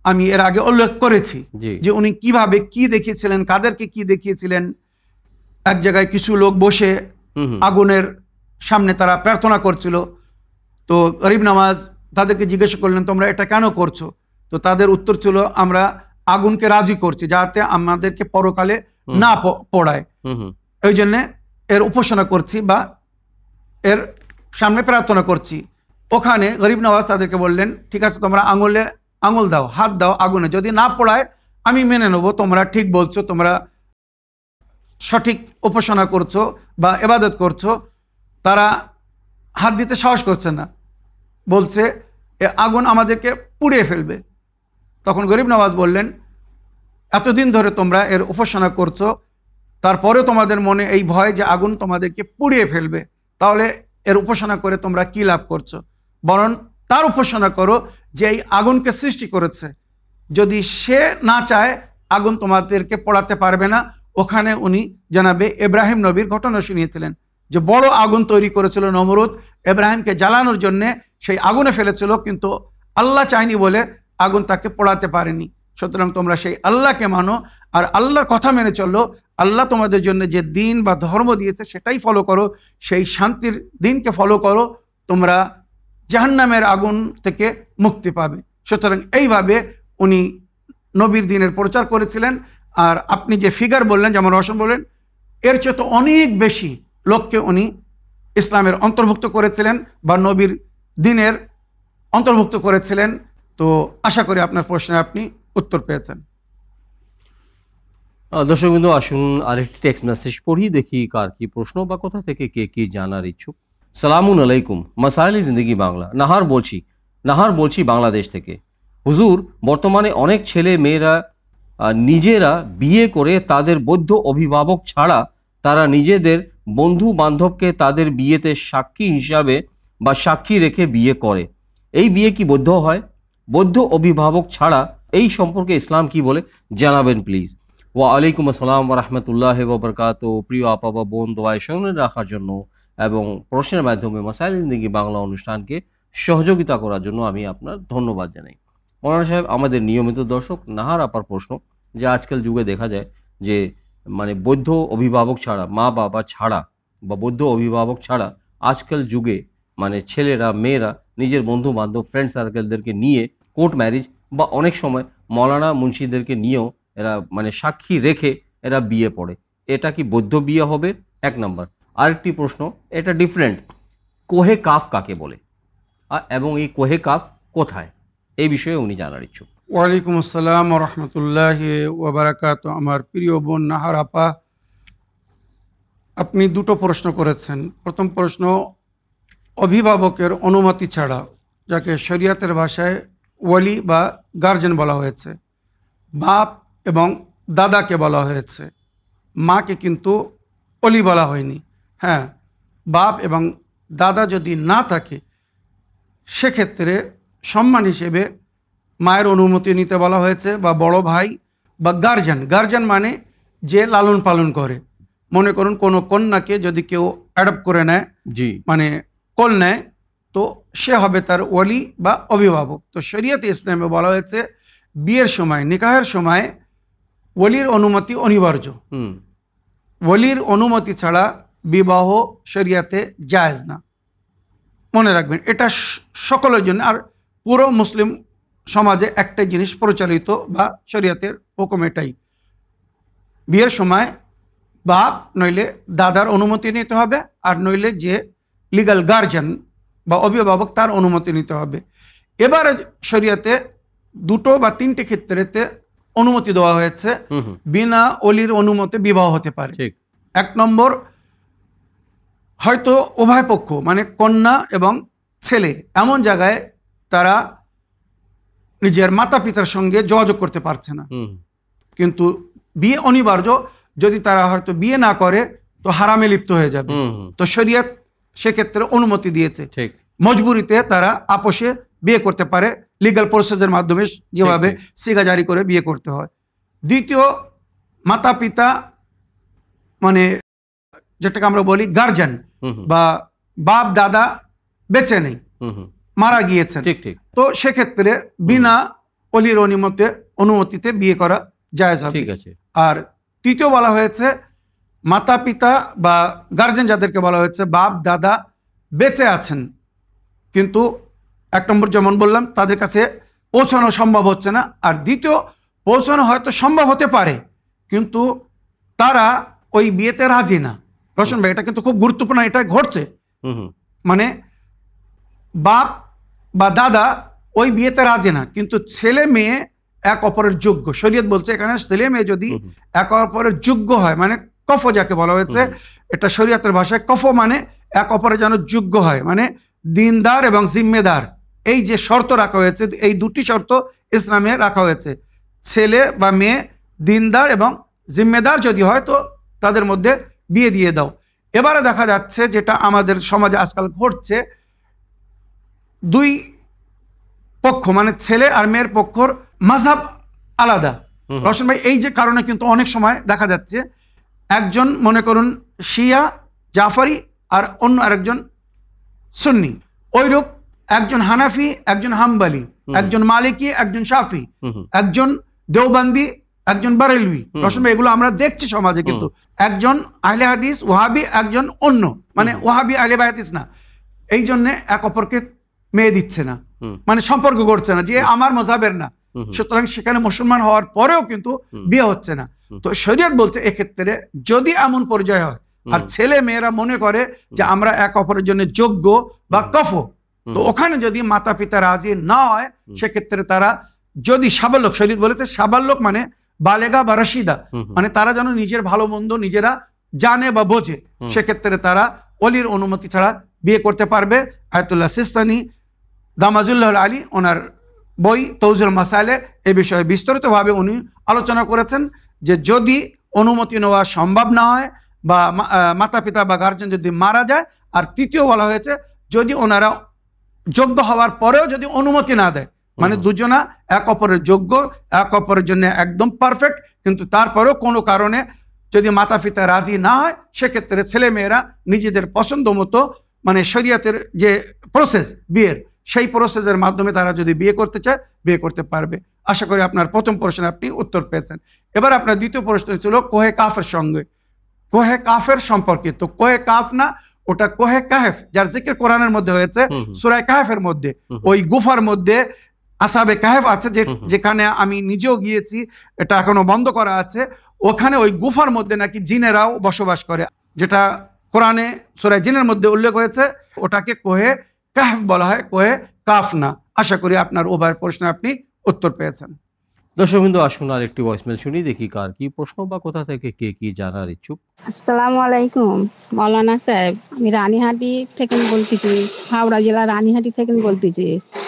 আমি এর আগে উল্লেখ করেছি যে উনি কিভাবে কি দেখিয়েছিলেন, কাদেরকে কি দেখিয়েছিলেন। এক জায়গায় কিছু লোক বসে আগুনের সামনে তারা প্রার্থনা করছিল। তো গরিব নওয়াজ তাদেরকে জিজ্ঞেস করলেন, তোমরা এটা কেন করছো? তো তাদের উত্তর ছিল, আমরা আগুনকে রাজি করছি যাতে আমাদেরকে পরকালে না পড়ায়, ওই জন্যে এর উপাসনা করছি বা এর সামনে প্রার্থনা করছি। ওখানে গরিব নওয়াজ তাদেরকে বললেন, ঠিক আছে, তোমরা আঙুল দাও, হাত দাও আগুনে, যদি না পড়ায় আমি মেনে নেবো, তোমরা ঠিক বলছো, তোমরা সঠিক উপাসনা করছো বা ইবাদত করছো, তারা হাত দিতে সাহস করছে না, বলছে এ আগুন আমাদেরকে পুড়িয়ে ফেলবে। তখন গরিব নওয়াজ বললেন, এতদিন ধরে তোমরা এর উপাসনা করছো, তারপরেও তোমাদের মনে এই ভয় যে আগুন তোমাদেরকে পুড়িয়ে ফেলবে, তাহলে এর উপাসনা করে তোমরা কি লাভ করছো? বরং তার উপাসনা করো যে এই আগুনকে সৃষ্টি করেছে। যদি সে না চায় আগুন তোমাদেরকে পোড়াতে পারবে না। ওখানে উনি জানাবে ইব্রাহিম নবীর ঘটনা শুনিয়েছিলেন যে বড় আগুন তৈরি করেছিল নমরুদ, ইব্রাহিমকে জ্বালানোর জন্যে সেই আগুনে ফেলেছিল, কিন্তু আল্লাহ চায়নি বলে আগুন তাকে পোড়াতে পারেনি। সুতরাং তোমরা সেই আল্লাহকে মানো আর আল্লাহর কথা মেনে চলো। আল্লাহ তোমাদের জন্য যে দিন বা ধর্ম দিয়েছে সেটাই ফলো করো, সেই শান্তির দিনকে ফলো করো, তোমরা জাহান্নামের আগুন থেকে মুক্তি পাবে। সুতরাং এইভাবে উনি নবীর দিনের প্রচার করেছিলেন। আর আপনি যে ফিগার বললেন, যেমন রওশন বললেন, এর চেয়ে তো অনেক বেশি লোককে উনি ইসলামের অন্তর্ভুক্ত করেছিলেন বা নবীর দিনের অন্তর্ভুক্ত করেছিলেন। তো আশা করি আপনার প্রশ্নে আপনি উত্তর পেয়েছেন। দর্শক বিন্দু, আসুন আরেকটি টেক্সট মেসেজ পড়ি, দেখি কার কি প্রশ্ন বা কোথা থেকে কে কি জানার ইচ্ছুক। সালামুন আলাইকুম, মাসাইলি জিন্দগি বাংলা, নাহার বলছি বাংলাদেশ থেকে। হুজুর, বর্তমানে অনেক ছেলে মেয়েরা নিজেরা বিয়ে করে তাদের বৈধ অভিভাবক ছাড়া তারা নিজেদের বন্ধু বান্ধবকে তাদের বিয়েতে সাক্ষী হিসাবে বা সাক্ষী রেখে বিয়ে করে। এই বিয়ে কি বৈধ হয়? বৈধ অভিভাবক ছাড়া এই সম্পর্কে ইসলাম কি বলে জানাবেন প্লিজ। ওয়া আলাইকুম আসসালাম ওয়া রাহমাতুল্লাহি ওয়া বারাকাতুহু। প্রিয় আপা বা বোন, দোয়ায় সঙ্গে রাখার জন্য এবং প্রশ্নের মাধ্যমে মাসাইল জিন্দেগি বাংলা অনুষ্ঠানকে সহযোগিতা করার জন্য আমি আপনার ধন্যবাদ জানাই। মৌলানা সাহেব, আমাদের নিয়মিত দর্শক নাহার আপার প্রশ্ন যে আজকাল যুগে দেখা যায় যে মানে বৈধ অভিভাবক ছাড়া, মা বাবা ছাড়া বা বৈধ অভিভাবক ছাড়া আজকাল যুগে মানে ছেলেরা মেয়েরা নিজের বন্ধু বান্ধব ফ্রেন্ড সার্কেলদেরকে নিয়ে কোর্ট ম্যারেজ বা অনেক সময় মৌলানা মুন্সিদেরকে নিয়েও এরা মানে সাক্ষী রেখে এরা বিয়ে পড়ে। এটা কি বৈধ বিয়ে হবে? এক নম্বর। আরেকটি প্রশ্ন, এটা ডিফারেন্ট, কোহে কাফ কাকে বলে এবং এই কোহে কাফ কোথায়, এই বিষয়ে উনি জানার ইচ্ছুক। ওয়ালাইকুম আসসালাম রহমতুল্লাহ ওবরাকাত। আমার প্রিয় বোন নাহার আপা, আপনি দুটো প্রশ্ন করেছেন। প্রথম প্রশ্ন, অভিভাবকের অনুমতি ছাড়া, যাকে শরিয়াতের ভাষায় ওয়ালি বা গার্জেন বলা হয়েছে, বাপ এবং দাদাকে বলা হয়েছে, মাকে কিন্তু ওলি বলা হয়নি। হ্যাঁ, বাপ এবং দাদা যদি না থাকে সেক্ষেত্রে সম্মান হিসেবে মায়ের অনুমতি নিতে বলা হয়েছে, বা বড় ভাই বা গার্জেন মানে যে লালন পালন করে। মনে করুন কোনো কন্যাকে যদি কেউ অ্যাডপ্ট করে নেয়, মানে কোল নেয়, তো সে হবে তার ওয়ালি বা অভিভাবক। তো শরিয়তে ইসলামে বলা হয়েছে বিয়ের সময়, নিকাহের সময় ওয়ালির অনুমতি অনিবার্য। ওয়ালির অনুমতি ছাড়া বিবাহ শরিয়াতে জায়েজ না। মনে রাখবেন, এটা সকলের জন্য। আর পুরো মুসলিম সমাজে একটাই জিনিস প্রচলিত বা শরিয়াতের হুকুম এটাই, বিয়ের সময় বাপ নইলে দাদার অনুমতি নিতে হবে, আর নইলে যে লিগাল গার্জিয়ান বা অভিভাবক তার অনুমতি নিতে হবে। এবারে শরিয়াতে দুটো বা তিনটে ক্ষেত্রেতে অনুমতি দেওয়া হয়েছে বিনা ওলির অনুমতি বিবাহ হতে পারে। এক নম্বর, হয়তো উভয় পক্ষ মানে কন্যা এবং ছেলে এমন জায়গায় তারা নিজের মাতা পিতার সঙ্গে যোগাযোগ করতে পারছে না, কিন্তু বিয়ে অনিবার্য। যদি তারা হয়তো বিয়ে না করে তো হারামে লিপ্ত হয়ে যাবে। তো শরিয়ত সেক্ষেত্রে অনুমতি দিয়েছে, মজবুরিতে তারা আপোষে বিয়ে করতে পারে, লিগ্যাল প্রসেসের মাধ্যমে যেভাবে সিগা জারি করে বিয়ে করতে হয়। দ্বিতীয়, মাতা পিতা মানে যেটাকে আমরা বলি গার্জিয়ান বা বাপ দাদা বেঁচে নেই, মারা গিয়েছেন, তো সেক্ষেত্রে বিনা অলির অনুমতিতে বিয়ে করা জায়েজ হবে। আর তৃতীয় বলা হয়েছে মাতা পিতা বা গার্জিয়ান যাদেরকে বলা হয়েছে বাপ দাদা বেঁচে আছেন, কিন্তু এক নম্বর যেমন বললাম তাদের কাছে পৌঁছানো সম্ভব হচ্ছে না, আর দ্বিতীয় পৌঁছানো হয়তো সম্ভব হতে পারে কিন্তু তারা ওই বিয়েতে রাজি না। রোশন ভাই, এটা কিন্তু খুব গুরুত্বপূর্ণ, এটা ঘটছে। মানে বাপ বা দাদা ওই বিয়েতে রাজি না, কিন্তু ছেলে মেয়ে এক অপরের যোগ্য। শরীয়ত বলছে এখানে ছেলে মেয়ে যদি এক অপরের যোগ্য হয়, মানে কফ যাকে বলা হয়েছে, এটা শরীয়তের ভাষায় কফ মানে এক অপরের যেন যোগ্য হয়, মানে দিনদার এবং জিম্মেদার, এই যে শর্ত রাখা হয়েছে, এই দুটি শর্ত ইসলামে রাখা হয়েছে। ছেলে বা মেয়ে দিনদার এবং জিম্মেদার যদি হয় তো তাদের মধ্যে বিয়ে দিয়ে দাও। এবারে দেখা যাচ্ছে যেটা আমাদের সমাজে আজকাল ঘটছে, দুই পক্ষ মানে ছেলে আর মেয়ের পক্ষর মাযহাব আলাদা। রওশন ভাই, এই যে কারণে কিন্তু অনেক সময় দেখা যাচ্ছে একজন মনে করুন শিয়া জাফরি আর অন্য আরেকজন সুন্নি, ওইরূপ একজন হানাফি একজন হাম্বলি, একজন মালিকি একজন শাফি, একজন দেওবন্দি একজন বারেলভি। রওশন ভাই, এগুলো আমরা দেখছি সমাজে, কিন্তু একজন আহলে হাদিস ওয়াহাবি একজন অন্য, মানে ওয়াহাবি আহলে হাদিস না, এই জন্যে এক অপরকে মেয়ে দিচ্ছে না, মানে সম্পর্ক করছে না, যে আমার মযহাবের না, সুতরাং সেখানে মুসলমান হওয়ার পরেও কিন্তু বিয়ে হচ্ছে না। তো শরীয়ত বলছে এক্ষেত্রে যদি এমন পর্যায় হয় আর ছেলে মেয়েরা মনে করে যে আমরা এক অপরের জন্য যোগ্য বা কফ, তো ওখানে যদি মাতা পিতা রাজি না হয় সেক্ষেত্রে তারা যদি সাবালক, শরীয়ত বলেছে সাবালক মানে বালেগা বা রশিদা, মানে তারা যেন নিজের ভালো মন্দ নিজেরা জানে বা বোঝে, সেক্ষেত্রে তারা ওলির অনুমতি ছাড়া বিয়ে করতে পারবে। আয়াতুল্লাহ সিস্তানি দামাজুল্লাহ আলী ওনার বই তৌজিল মাসাইলে এ বিষয়ে বিস্তারিতভাবে উনি আলোচনা করেছেন যে যদি অনুমতি নেওয়া সম্ভব না হয় বা মাতা পিতা বা গার্জেন যদি মারা যায়, আর তৃতীয় বলা হয়েছে যদি ওনারা যোগ্য হওয়ার পরেও যদি অনুমতি না দেয়, মানে দুজনা এক অপরের যোগ্য, এক অপরের জন্য একদম পারফেক্ট, কিন্তু তারপরেও কোনো কারণে যদি মাতা পিতা রাজি না হয়, সেক্ষেত্রে ছেলে মেয়েরা নিজেদের পছন্দ মতো মানে শরীয়তের যে প্রসেস বিয়ের, সেই প্রসেসের মাধ্যমে তারা যদি বিয়ে করতে চায় বিয়ে করতে পারবে। আশা করি আপনার প্রথম প্রশ্নে আপনি উত্তর পেয়েছেন। এবার আপনার দ্বিতীয় প্রশ্ন ছিল কোহে কাফের সঙ্গে, কোহে কাফের সম্পর্কে। তো কোহে কাফ না, ওটা কোহে কাহেফ, যার জিকির কোরআনের মধ্যে হয়েছে সূরা কাহেফের মধ্যে, ওই গুফার মধ্যে আসহাবে কাহেফ আছে, যেখানে আমি নিজেও গিয়েছি, এটা এখনো বন্ধ করা আছে। ওখানে ওই গুফার মধ্যে নাকি জিনেরাও বসবাস করে, যেটা কোরআনে সূরা জিনের মধ্যে উল্লেখ হয়েছে, ওটাকে কোহে কাহেফ বলা হয়, কোহে কাফ না। আশা করি আপনার উভয়ের প্রশ্নে আপনি উত্তর পেয়েছেন। দর্শকবৃন্দ, আসুন আর একটি ভয়েসমেল শুনি, দেখি কার কি প্রশ্ন বা কোথা থেকে কে কি জানার ইচ্ছুক। আসসালামু আলাইকুম মৌলানা সাহেব, আমি রানীহাটি থেকে বলতেছি, হাওড়া জেলা রানীহাটি থেকে বলতেছি।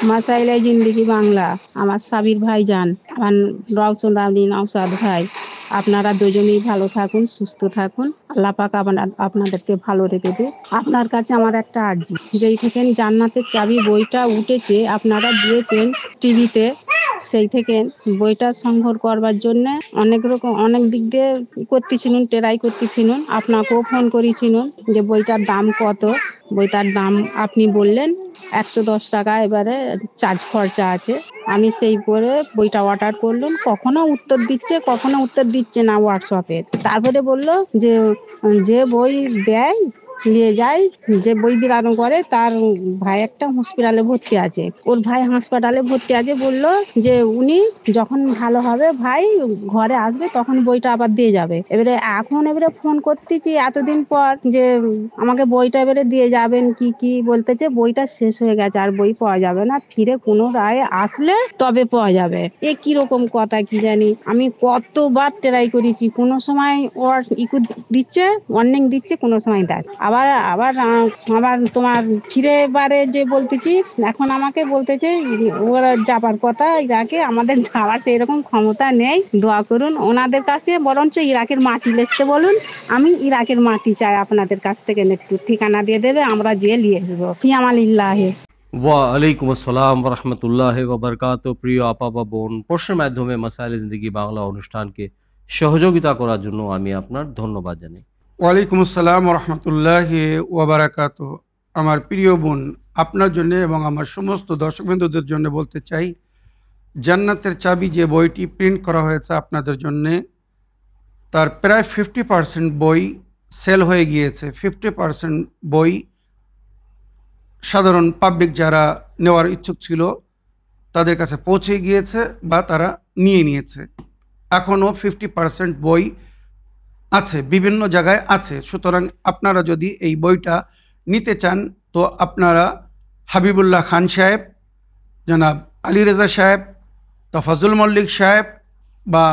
মাসাইলে জিন্দিগি বাংলা, আমার সাবির ভাই যান, আমার রওশন রানী নওশাদ ভাই, আপনারা দুজনেই ভালো থাকুন, সুস্থ থাকুন, আল্লাহ পাক আপনাদেরকে ভালো রেখে দিন। আপনার কাছে আমার একটা আর্জি, যেই থেকে জান্নাতের চাবি বইটা উঠেছে আপনারা দিয়েছেন টিভিতে, সেই থেকে বইটা সংগ্রহ করবার জন্য অনেক দিক দিয়ে করতেছিলেন, ট্রাই করতেছিলেন, আপনাকেও ফোন করেছিলেন যে বইটার দাম কত। বইটার দাম আপনি বললেন 110 টাকা, এবারে চার্জ খরচা আছে। আমি সেই করে বইটা অর্ডার করলাম, কখনো উত্তর দিচ্ছে না হোয়াটসঅ্যাপে। তারপরে বললো যে বই দেয় নিয়ে যায়, যে বই বিতরণ করে তার ভাই একটা হসপিটালে ভর্তি আছে, ওর ভাই হাসপাতালে ভর্তি আছে, বললো যে উনি যখন ভালো হবে ভাই ঘরে আসবে তখন বইটা আবার দিয়ে যাবে। এবারে ফোন করতেছি এতদিন পর যে আমাকে বইটা এবারে দিয়ে যাবেন কি বলতেছে বইটা শেষ হয়ে গেছে, আর বই পাওয়া যাবে না, ফিরে পুনরায় আসলে তবে পাওয়া যাবে। এ কিরকম কথা কি জানি, আমি কতবার ট্রাই করেছি, কোনো সময় ওর দিচ্ছে, ওয়ার্নিং দিচ্ছে, কোনো সময় দেয়, আবার তোমার ফিরে বারে যে বলতেছি, এখন আমাকে বলতেছে ওরা যাবার কথা ইরাকে, আমাদের যাওয়ার সেই রকম ক্ষমতা নেই, দোয়া করুন ওনাদের কাছে, বরঞ্চ ইরাকের মাটি বেচতে বলুন, আমি ইরাকের মাটি চাই আপনাদের কাছ থেকে, একটু ঠিকানা দিয়ে দেবে, আমরা যেয়ে নিয়ে আসবো। ফিয়ামালিল্লাহ। ওয়ালাইকুম আসসালাম ওয়া রাহমাতুল্লাহি ওয়া বারাকাতুহু। প্রিয় আপা বা বোন, প্রশ্নের মাধ্যমে মাসাইলে জিন্দেগি বাংলা অনুষ্ঠানকে সহযোগিতা করার জন্য আমি আপনার ধন্যবাদ জানাই। ওয়ালাইকুম আসসালাম রহমতুল্লাহি ওয়া বারাকাতুহু। আমার প্রিয় বোন, আপনার জন্য এবং আমার সমস্ত দর্শকবৃন্দদের জন্য বলতে চাই, জান্নাতের চাবি যে বইটি প্রিন্ট করা হয়েছে আপনাদের জন্যে, তার প্রায় 50% বই সেল হয়ে গিয়েছে। 50% বই সাধারণ পাবলিক যারা নেওয়ার ইচ্ছুক ছিল তাদের কাছে পৌঁছে গিয়েছে বা তারা নিয়ে নিয়েছে। এখনও 50% বই আছে, বিভিন্ন জায়গায় আছে। সুতরাং আপনারা যদি এই বইটা নিতে চান তো আপনারা হাবিবুল্লাহ খান সাহেব, জনাব আলী রেজা সাহেব, তফাজুল মল্লিক সাহেব বা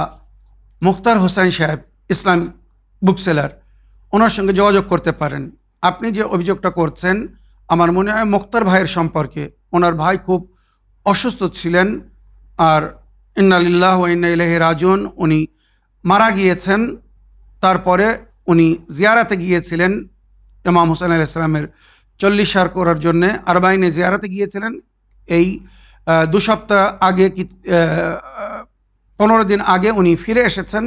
মুখতার হোসেন সাহেব, ইসলামিক বুক সেলার, ওনার সঙ্গে যোগাযোগ করতে পারেন। আপনি যে অভিযোগটা করছেন আমার মনে হয় মুক্তার ভাইয়ের সম্পর্কে। ওনার ভাই খুব অসুস্থ ছিলেন, আর ইন্না লিল্লাহি ওয়া ইন্না ইলাইহি রাজিউন, উনি মারা গিয়েছেন। তারপরে উনি জিয়ারাতে গিয়েছিলেন ইমাম হোসেন আলাইহিস সালামের 40 সার করার জন্যে, আরবাইনে জিয়ারাতে গিয়েছিলেন। এই 2 সপ্তাহ আগে কি 15 দিন আগে উনি ফিরে এসেছেন।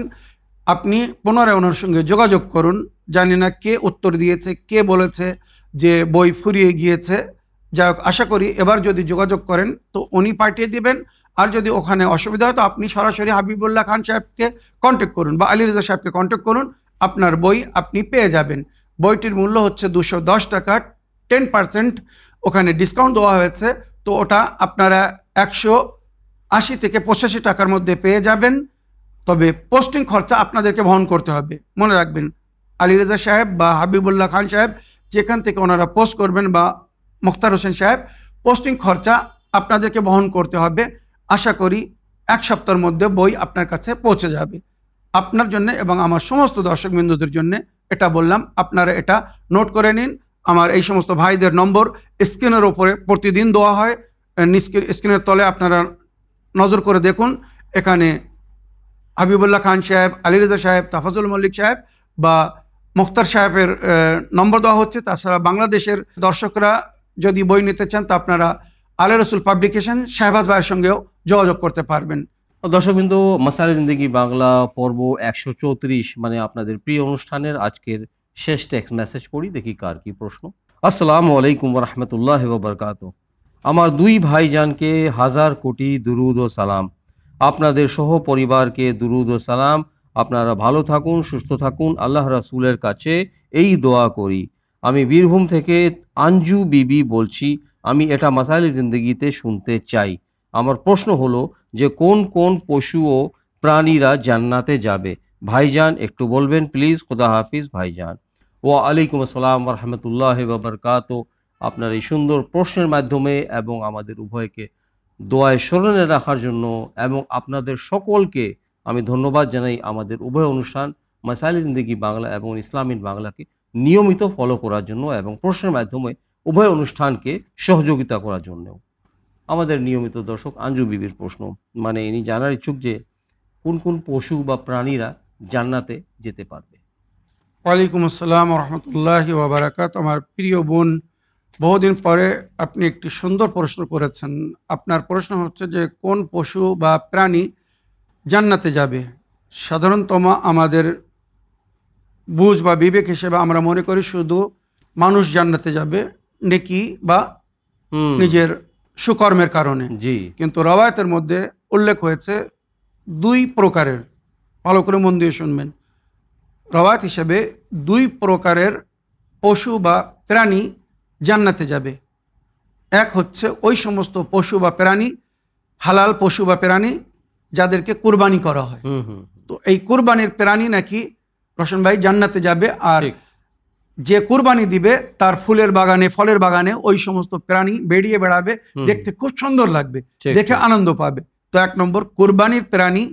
আপনি পুনরায় ওনার সঙ্গে যোগাযোগ করুন। জানি না কে উত্তর দিয়েছে, কে বলেছে যে বই ফুরিয়ে গিয়েছে। যাই হোক, আশা করি এবার যদি যোগাযোগ করেন তো উনি পাঠিয়ে দিবেন। আর যদি ওখানে অসুবিধা হয় তো আপনি সরাসরি হাবিবুল্লাহ খান সাহেবকে কন্ট্যাক্ট করুন বা আলী রেজা সাহেবকে কন্ট্যাক্ট করুন, আপনার বই আপনি পেয়ে যাবেন। বইটির মূল্য হচ্ছে 210 টাকা, 10% ওখানে ডিসকাউন্ট দেওয়া হয়েছে। তো ওটা আপনারা 180 থেকে 85 টাকার মধ্যে পেয়ে যাবেন। তবে পোস্টিং খরচা আপনাদেরকে বহন করতে হবে। মনে রাখবেন, আলী রেজা সাহেব বা হাবিবুল্লাহ খান সাহেব যেখান থেকে ওনারা পোস্ট করবেন বা মুখতার হোসেন সাহেব, পোস্টিং খরচা আপনাদেরকে বহন করতে হবে। আশা করি 1 সপ্তাহের মধ্যে বই আপনার কাছে পৌঁছে যাবে। আপনার জন্য এবং আমার সমস্ত দর্শকবৃন্দদের জন্য এটা বললাম, আপনারা এটা নোট করে নিন। আমার এই সমস্ত ভাইদের নম্বর স্ক্রিনের ওপরে প্রতিদিন দেওয়া হয়, স্ক্রিনের তলে আপনারা নজর করে দেখুন। এখানে হাবিবুল্লাহ খান সাহেব, আলী রেজা সাহেব, তাফাজুল মল্লিক সাহেব বা মুখতার সাহেবের নম্বর দেওয়া হচ্ছে। তাছাড়া বাংলাদেশের দর্শকরা যদি বই নিতে চান তা আপনারা আলে রসুল পাবলিকেশন শাহবাজ ভাইয়ের সঙ্গেও যোগাযোগ করতে পারবেন। দর্শকবৃন্দ, মাসাইলে জিন্দেগি বাংলা পর্ব 134, মানে আপনাদের প্রিয় অনুষ্ঠানের আজকের শেষ টেক্সট মেসেজ পড়ি, দেখি কার কি প্রশ্ন। আসসালামু আলাইকুম ওয়া রাহমাতুল্লাহি ওয়া বারাকাতুহু। আমার 2 ভাইজানকে 1000 কোটি দুরুদ ও সালাম। আপনাদের সহ পরিবারকে দুরুদ ও সালাম। আপনারা ভালো থাকুন, সুস্থ থাকুন, আল্লাহ রাসূলের কাছে এই দোয়া করি। আমি বীরভূম থেকে আঞ্জু বিবি বলছি। আমি এটা মাসাইলে জিন্দেগিতে শুনতে চাই। আমার প্রশ্ন হলো যে কোন কোন পশু ও প্রাণীরা জান্নাতে যাবে? ভাইজান একটু বলবেন প্লিজ। খোদা হাফিজ ভাইজান। ওয়া আলাইকুম আসসালাম ওয়া রাহমাতুল্লাহি ওয়া বারাকাতুহু। আপনার এই সুন্দর প্রশ্নের মাধ্যমে এবং আমাদের উভয়কে দোয়ায় স্মরণে রাখার জন্য এবং আপনাদের সকলকে আমি ধন্যবাদ জানাই আমাদের উভয় অনুষ্ঠান মাসাইলে জিন্দেগি বাংলা এবং ইসলামিক বাংলাকে নিয়মিত ফলো করার জন্য এবং প্রশ্নের মাধ্যমে উভয় অনুষ্ঠানকে সহযোগিতা করার জন্যও। আমাদের নিয়মিত দর্শক আঞ্জু বিবির প্রশ্ন, মানে ইনি জানার ইচ্ছুক যে কোন কোন পশু বা প্রাণীরা জান্নাতে যেতে পারবে। ওয়ালাইকুম আসসালাম রহমতুল্লাহি ওয়া বারাকাতুহু। আমার প্রিয় বোন, বহুদিন পরে আপনি একটি সুন্দর প্রশ্ন করেছেন। আপনার প্রশ্ন হচ্ছে যে কোন পশু বা প্রাণী জান্নাতে যাবে। সাধারণতম আমাদের বুঝ বা বিবেক হিসেবে আমরা মনে করি শুধু মানুষ জান্নাতে যাবে নেকি বা নিজের সুকর্মের কারণে। জি, কিন্তু রওয়ায়াতের মধ্যে উল্লেখ হয়েছে 2 প্রকারের। ভালো করে মন দিয়ে শুনবেন। রওয়ায়াত হিসেবে 2 প্রকারের পশু বা প্রাণী জান্নাতে যাবে। এক হচ্ছে ওই সমস্ত পশু বা প্রাণী, হালাল পশু বা প্রাণী যাদেরকে কুরবানি করা হয়। তো এই কুরবানির প্রাণী নাকি রোশন ভাই জান্নাতে যাবে। আর যে কুরবানি দিবে তার ফুলের বাগানে, ফলের বাগানে ওই সমস্ত প্রাণী বেরিয়ে বেড়াবে, দেখতে খুব সুন্দর লাগবে, দেখে আনন্দ পাবে। তো 1 নম্বর কুরবানির প্রাণী,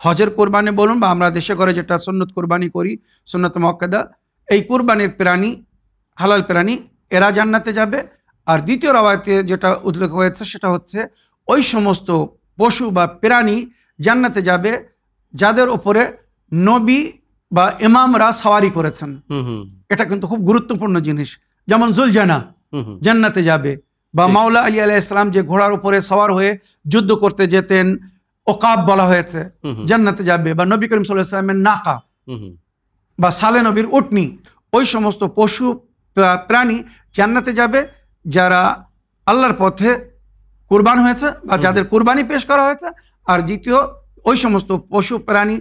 হজের কোরবানি বলুন বা আমরা দেশে করে যেটা সুন্নত কোরবানি করি, সুন্নত মুআক্কাদা, এই কুরবানির প্রাণী, হালাল প্রাণী, এরা জান্নাতে যাবে। আর দ্বিতীয় রওয়ায়াতে যেটা উল্লেখ হয়েছে সেটা হচ্ছে ওই সমস্ত পশু বা প্রাণী জান্নাতে যাবে যাদের উপরে নবী বা ইমামরা সওয়ারি করেছেন। এটা কিন্তু খুব গুরুত্বপূর্ণ জিনিস। যেমন জুলজানা জান্নাতে যাবে, বা মাওলা আলী আলাইহিস সালাম যে ঘোড়ার উপরে সওয়ার হয়ে যুদ্ধ করতে যেতেন, ওকাব বলা হয়েছে, জান্নাতে যাবে। বা নবী করিম সাল্লাল্লাহু আলাইহি ওয়াসাল্লামের নাকা বা সালে নবীর উটনি, ওই সমস্ত পশু প্রাণী জান্নাতে যাবে যারা আল্লাহর পথে কুরবান হয়েছে বা যাদের কুরবানি পেশ করা হয়েছে। আর দ্বিতীয়, ওই সমস্ত পশু প্রাণী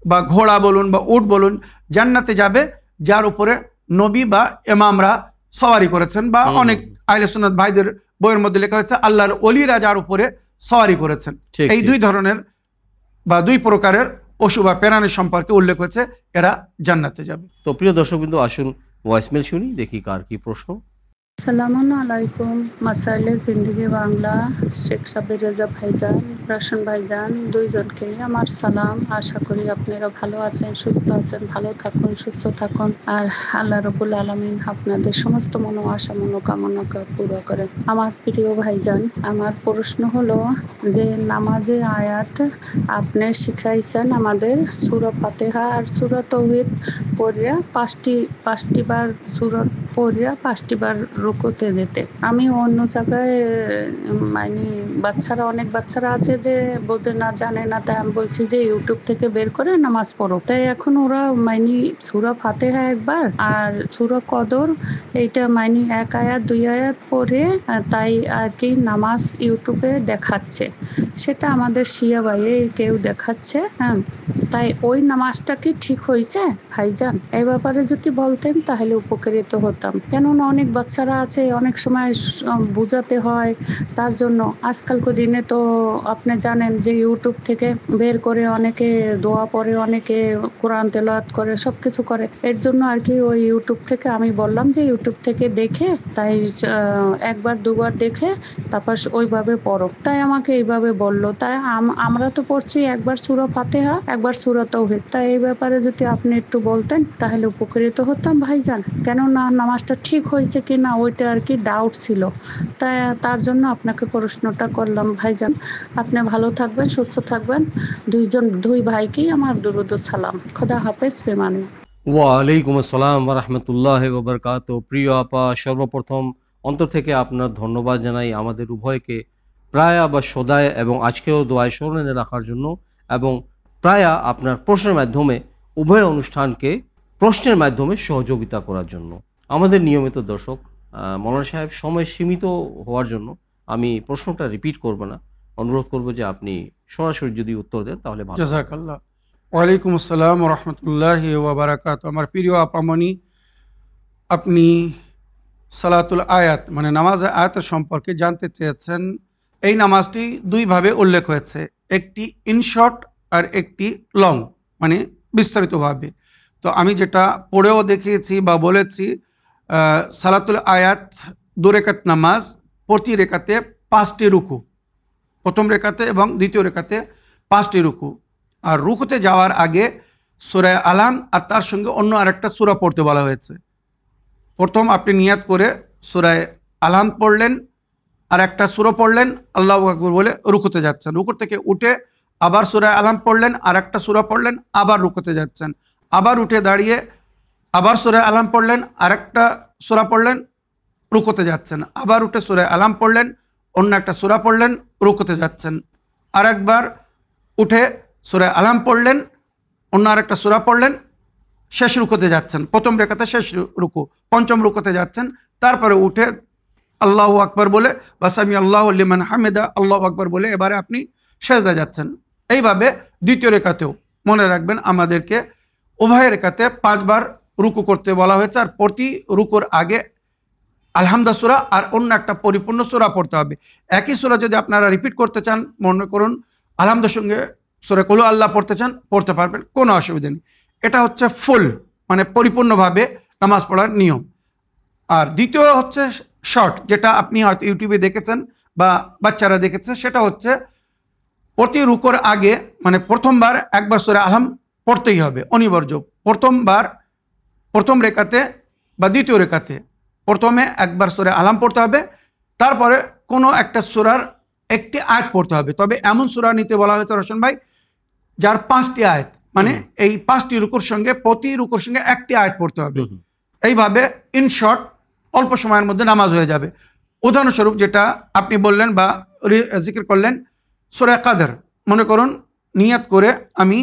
বা ঘোড়া বলুন বা উট বলুন জান্নাতে যাবে যার উপরে নবী বা ইমামরা সওয়ারি করেছেন। বা অনেক আহলে সুন্নাত ভাইদের বইয়ের মধ্যে লেখা হয়েছে আল্লাহর ওলিরা যার উপরে সওয়ারি করেছেন। এই 2 ধরনের বা 2 প্রকারের পশু বা প্রাণী সম্পর্কে উল্লেখ হয়েছে, এরা জান্নাতে যাবে। তো প্রিয় দর্শকবৃন্দ, আসুন ভয়েসমেল শুনি, দেখি কার কি প্রশ্ন। আসসালামু আলাইকুম। মাসাইলে জিন্দেগি বাংলা, শেখ সাবির রেজা ভাইজান, রশন ভাইজান, দুইজনকেই আমার সালাম। আশা করি আপনারা ভালো আছেন, সুস্থ আছেন। ভালো থাকুন, সুস্থ থাকুন, আর আল্লাহ রবুল আলমিন আপনাদের সমস্ত আশা মনোকামনা পুরো করেন। আমার প্রিয় ভাইজান, আমার প্রশ্ন হলো যে নামাজে আয়াত আপনি শিখাইছেন আমাদের সূরা ফাতিহা আর সূরা তাওহীদ পড়িয়া পাঁচটি বার সূরা পড়িয়া 5টি বার রুকুতে যেতে। আমি অন্য জায়গায় মানে অনেক বাচ্চারা আছে যে বোঝে না, জানে না, তাই আমি বলছি যে ইউটিউব থেকে বের করে নামাজ পড়ো। তাই এখন ওরা সূরা ফাতিহা একবার আর সূরা কদর এইটা 1 আয়াত 2 আয়াত পড়ে তাই আর কি নামাজ ইউটিউবে দেখাচ্ছে। সেটা আমাদের শিয়া ভাইয়ে কেউ দেখাচ্ছে। হ্যাঁ, তাই ওই নামাজটা কি ঠিক হয়েছে ভাইজান? এই ব্যাপারে যদি বলতেন তাহলে উপকৃত হতাম। কেননা অনেক বাচ্চারা আছে, অনেক সময় বোঝাতে হয়, তার জন্য আজকালকার দিনে তো আপনি জানেন যে ইউটিউব থেকে বের করে অনেকে দোয়া পড়ে, অনেকে কোরআন তেলাওয়াত করে, সবকিছু করে। এর জন্য আর কি ওই ইউটিউব থেকে আমি বললাম যে ইউটিউব থেকে দেখে তাই একবার দুবার দেখে তারপর ওইভাবে পড়ো। তাই আমাকে এইভাবে বললো। তাই আমরা তো পড়ছি একবার সূরা ফাতিহা, একবার সূরা তাওহীদ। তাই এই ব্যাপারে যদি আপনি একটু বলতেন তাহলে উপকৃত হতাম ভাইজান। কেননা নামাজটা ঠিক হয়েছে কি না ওইটা আর কি ডাউট ছিল। তাই তার জন্য আপনাকে প্রশ্নটা করলাম ভাইজান। আপনি ভালো থাকবেন, সুস্থ থাকবেন। দুই ভাইকেই আমার দুরুদ ও সালাম। খোদা হাফেজ, পেমানে। ওয়ালাইকুম আসসালাম ওয়া রাহমাতুল্লাহি ওয়া বারাকাতুহু। প্রিয় আপা, সর্বপ্রথম অন্তর থেকে আপনার ধন্যবাদ জানাই আমাদের উভয়কে প্রায় বা সদায় এবং আজকেও দোয়ায় স্মরণে রাখার জন্য, এবং প্রায় আপনার প্রশ্নের মাধ্যমে উভয় অনুষ্ঠানকে প্রশ্নের মাধ্যমে সহযোগিতা করার জন্য। আমাদের নিয়মিত দর্শক মৌলানা সাহেব, সময় সীমিত হওয়ার জন্য আমি প্রশ্নটা রিপিট করব না, অনুরোধ করব যে আপনি সরাসরি যদি উত্তর দেন তাহলে ভালো। জাযাকাল্লাহ। ওয়ালাইকুম আসসালাম ওয়া রাহমাতুল্লাহি ওয়া বারাকাতুহু। আমার প্রিয় আপামনি, আপনি সালাতুল আয়াত মানে নামাজে আয়াতের সম্পর্কে জানতে চেয়েছেন। এই নামাজটি দুইভাবে উল্লেখ হয়েছে, একটি ইনশর্ট আর একটি লং মানে বিস্তারিতভাবে। তো আমি যেটা পড়েও দেখিয়েছি বা বলেছি, সালাতুল আয়াত 2 রেকাত নামাজ, প্রতি রেখাতে 5টি রুকু, প্রথম রেখাতে এবং দ্বিতীয় রেখাতে 5টি রুকু। আর রুকুতে যাওয়ার আগে সূরা আলাম আর তার সঙ্গে অন্য আরেকটা সূরা পড়তে বলা হয়েছে। প্রথম আপনি নিয়াত করে সূরা আলাম পড়লেন, আর একটা সূরা পড়লেন, আল্লাহু আকবার বলে রুকুতে যাচ্ছেন। রুকু থেকে উঠে আবার সূরা আলাম পড়লেন, আর একটা সূরা পড়লেন, আবার রুকুতে যাচ্ছেন। আবার উঠে দাঁড়িয়ে আবার সূরা আলাম পড়লেন, আর একটা সূরা পড়লেন, রুকুতে যাচ্ছেন। আবার উঠে সূরা আলাম পড়লেন, অন্য একটা সূরা পড়লেন, রুকুতে যাচ্ছেন। আর একবার উঠে সূরা আলাম পড়লেন, অন্য আরেকটা সূরা পড়লেন, শেষ রুকুতে যাচ্ছেন। প্রথম রেখাতে শেষ রুকু, পঞ্চম রুকুতে যাচ্ছেন। তারপরে উঠে আল্লাহু আকবার বলে বা সামি আল্লাহু লিমান হামিদা, আল্লাহু আকবার বলে এবারে আপনি সেজদা যাচ্ছেন। এইভাবে দ্বিতীয় রেখাতেও মনে রাখবেন আমাদেরকে উভয় রেখাতে 5 বার রুকু করতে বলা হয়েছে। আর প্রতি রুকুর আগে আলহামদা সূরা আর অন্য একটা পরিপূর্ণ সূরা পড়তে হবে। একই সূরা যদি আপনারা রিপিট করতে চান, মনে করুন আলহামদার সঙ্গে সূরা কুল আল্লাহ পড়তে চান, পড়তে পারবেন, কোনো অসুবিধা নেই। এটা হচ্ছে ফুল মানে পরিপূর্ণভাবে নামাজ পড়ার নিয়ম। আর দ্বিতীয় হচ্ছে শর্ট, যেটা আপনি হয়তো ইউটিউবে দেখেছেন বা বাচ্চারা দেখেছে, সেটা হচ্ছে প্রতি রুকুর আগে মানে প্রথমবার একবার সূরা আলহাম পড়তেই হবে, অনিবার্য। প্রথম রেখাতে বা দ্বিতীয় রেখাতে প্রথমে একবার সূরা আলহাম পড়তে হবে, তারপরে কোনো একটা সূরার একটি আয়াত পড়তে হবে। তবে এমন সূরা নিতে বলা হয়েছে রোশন ভাই যার 5টি আয়াত, মানে এই 5টি রুকুর সঙ্গে প্রতি রুকুর সঙ্গে একটি আয়াত পড়তে হবে। এইভাবে ইন শর্ট অল্প সময়ের মধ্যে নামাজ হয়ে যাবে। উদাহরণস্বরূপ যেটা আপনি বললেন বা জিকির করলেন, সূরা কাদর, মনে করুন নিয়াত করে আমি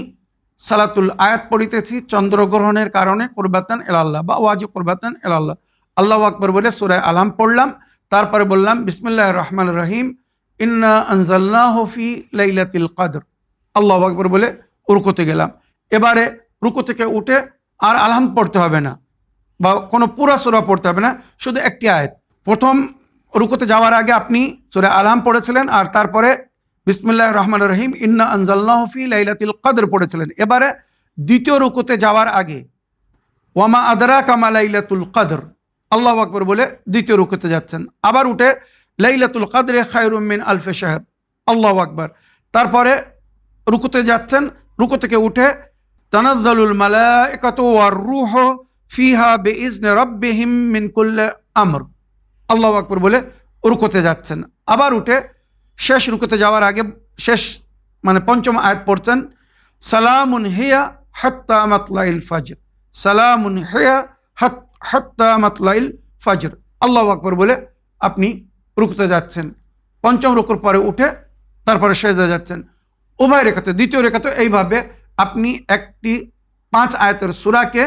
সালাতুল আয়াত পড়িতেছি চন্দ্রগ্রহণের কারণে কুরবাতান ইলাল্লাহ বা ওয়াজিব কুরবাতান ইলাল্লাহ, আল্লাহু আকবার বলে সূরা আলাম পড়লাম, তারপরে বললাম বিসমিল্লাহির রহমানির রহিম ইন্না আনজালনাহু ফি লাইলাতিল কদর, আল্লাহু আকবার বলে রুকুতে গেলাম। এবারে রুকু থেকে উঠে আর আলহাম পড়তে হবে না বা কোনো পুরা সূরা পড়তে হবে না, শুধু একটি আয়াত। প্রথম রুকুতে যাওয়ার আগে আপনি সূরা আলহাম পড়েছিলেন, আর তারপরে বিসমিল্লাহির রহমানির রহিম ইন্না আনজালনাহু ফি লাইলাতিল কদর পড়েছিলেন। এবারে দ্বিতীয় রুকুতে যাওয়ার আগে ওয়ামা আদরাকা মা লাইলাতুল কদর, আল্লাহু আকবার বলে দ্বিতীয় রুকুতে যাচ্ছেন, আবার উঠে লাইলাতুল কদরে খায়রুম মিন আলফি শাহর, আল্লাহু আকবার। তারপরে রুকুতে যাচ্ছেন, রুকু থেকে উঠে তানাজ্জালুল মালাইকাতু ওয়ার রূহু ফিহা বিইজনি রাব্বিহিম মিন কুল্লি আমর, আল্লাহু আকবার বলে রুকুতে যাচ্ছেন। আবার উঠে শেষ রুকুতে যাওয়ার আগে শেষ মানে পঞ্চম আয়াত পড়ছেন, সালামুন হিয়া হাত্তা মাতলাইল ফাজর, সালামুন হিয়া হাত্তা মাতলাইল ফাজর, আল্লাহু আকবার বলে আপনি রুকুতে যাচ্ছেন। পঞ্চম রুকুর পরে উঠে তারপরে সেজদা যাচ্ছেন। উভয় রেখাতে, দ্বিতীয় রেখাতে এইভাবে আপনি একটি 5 আয়াতের সূরাকে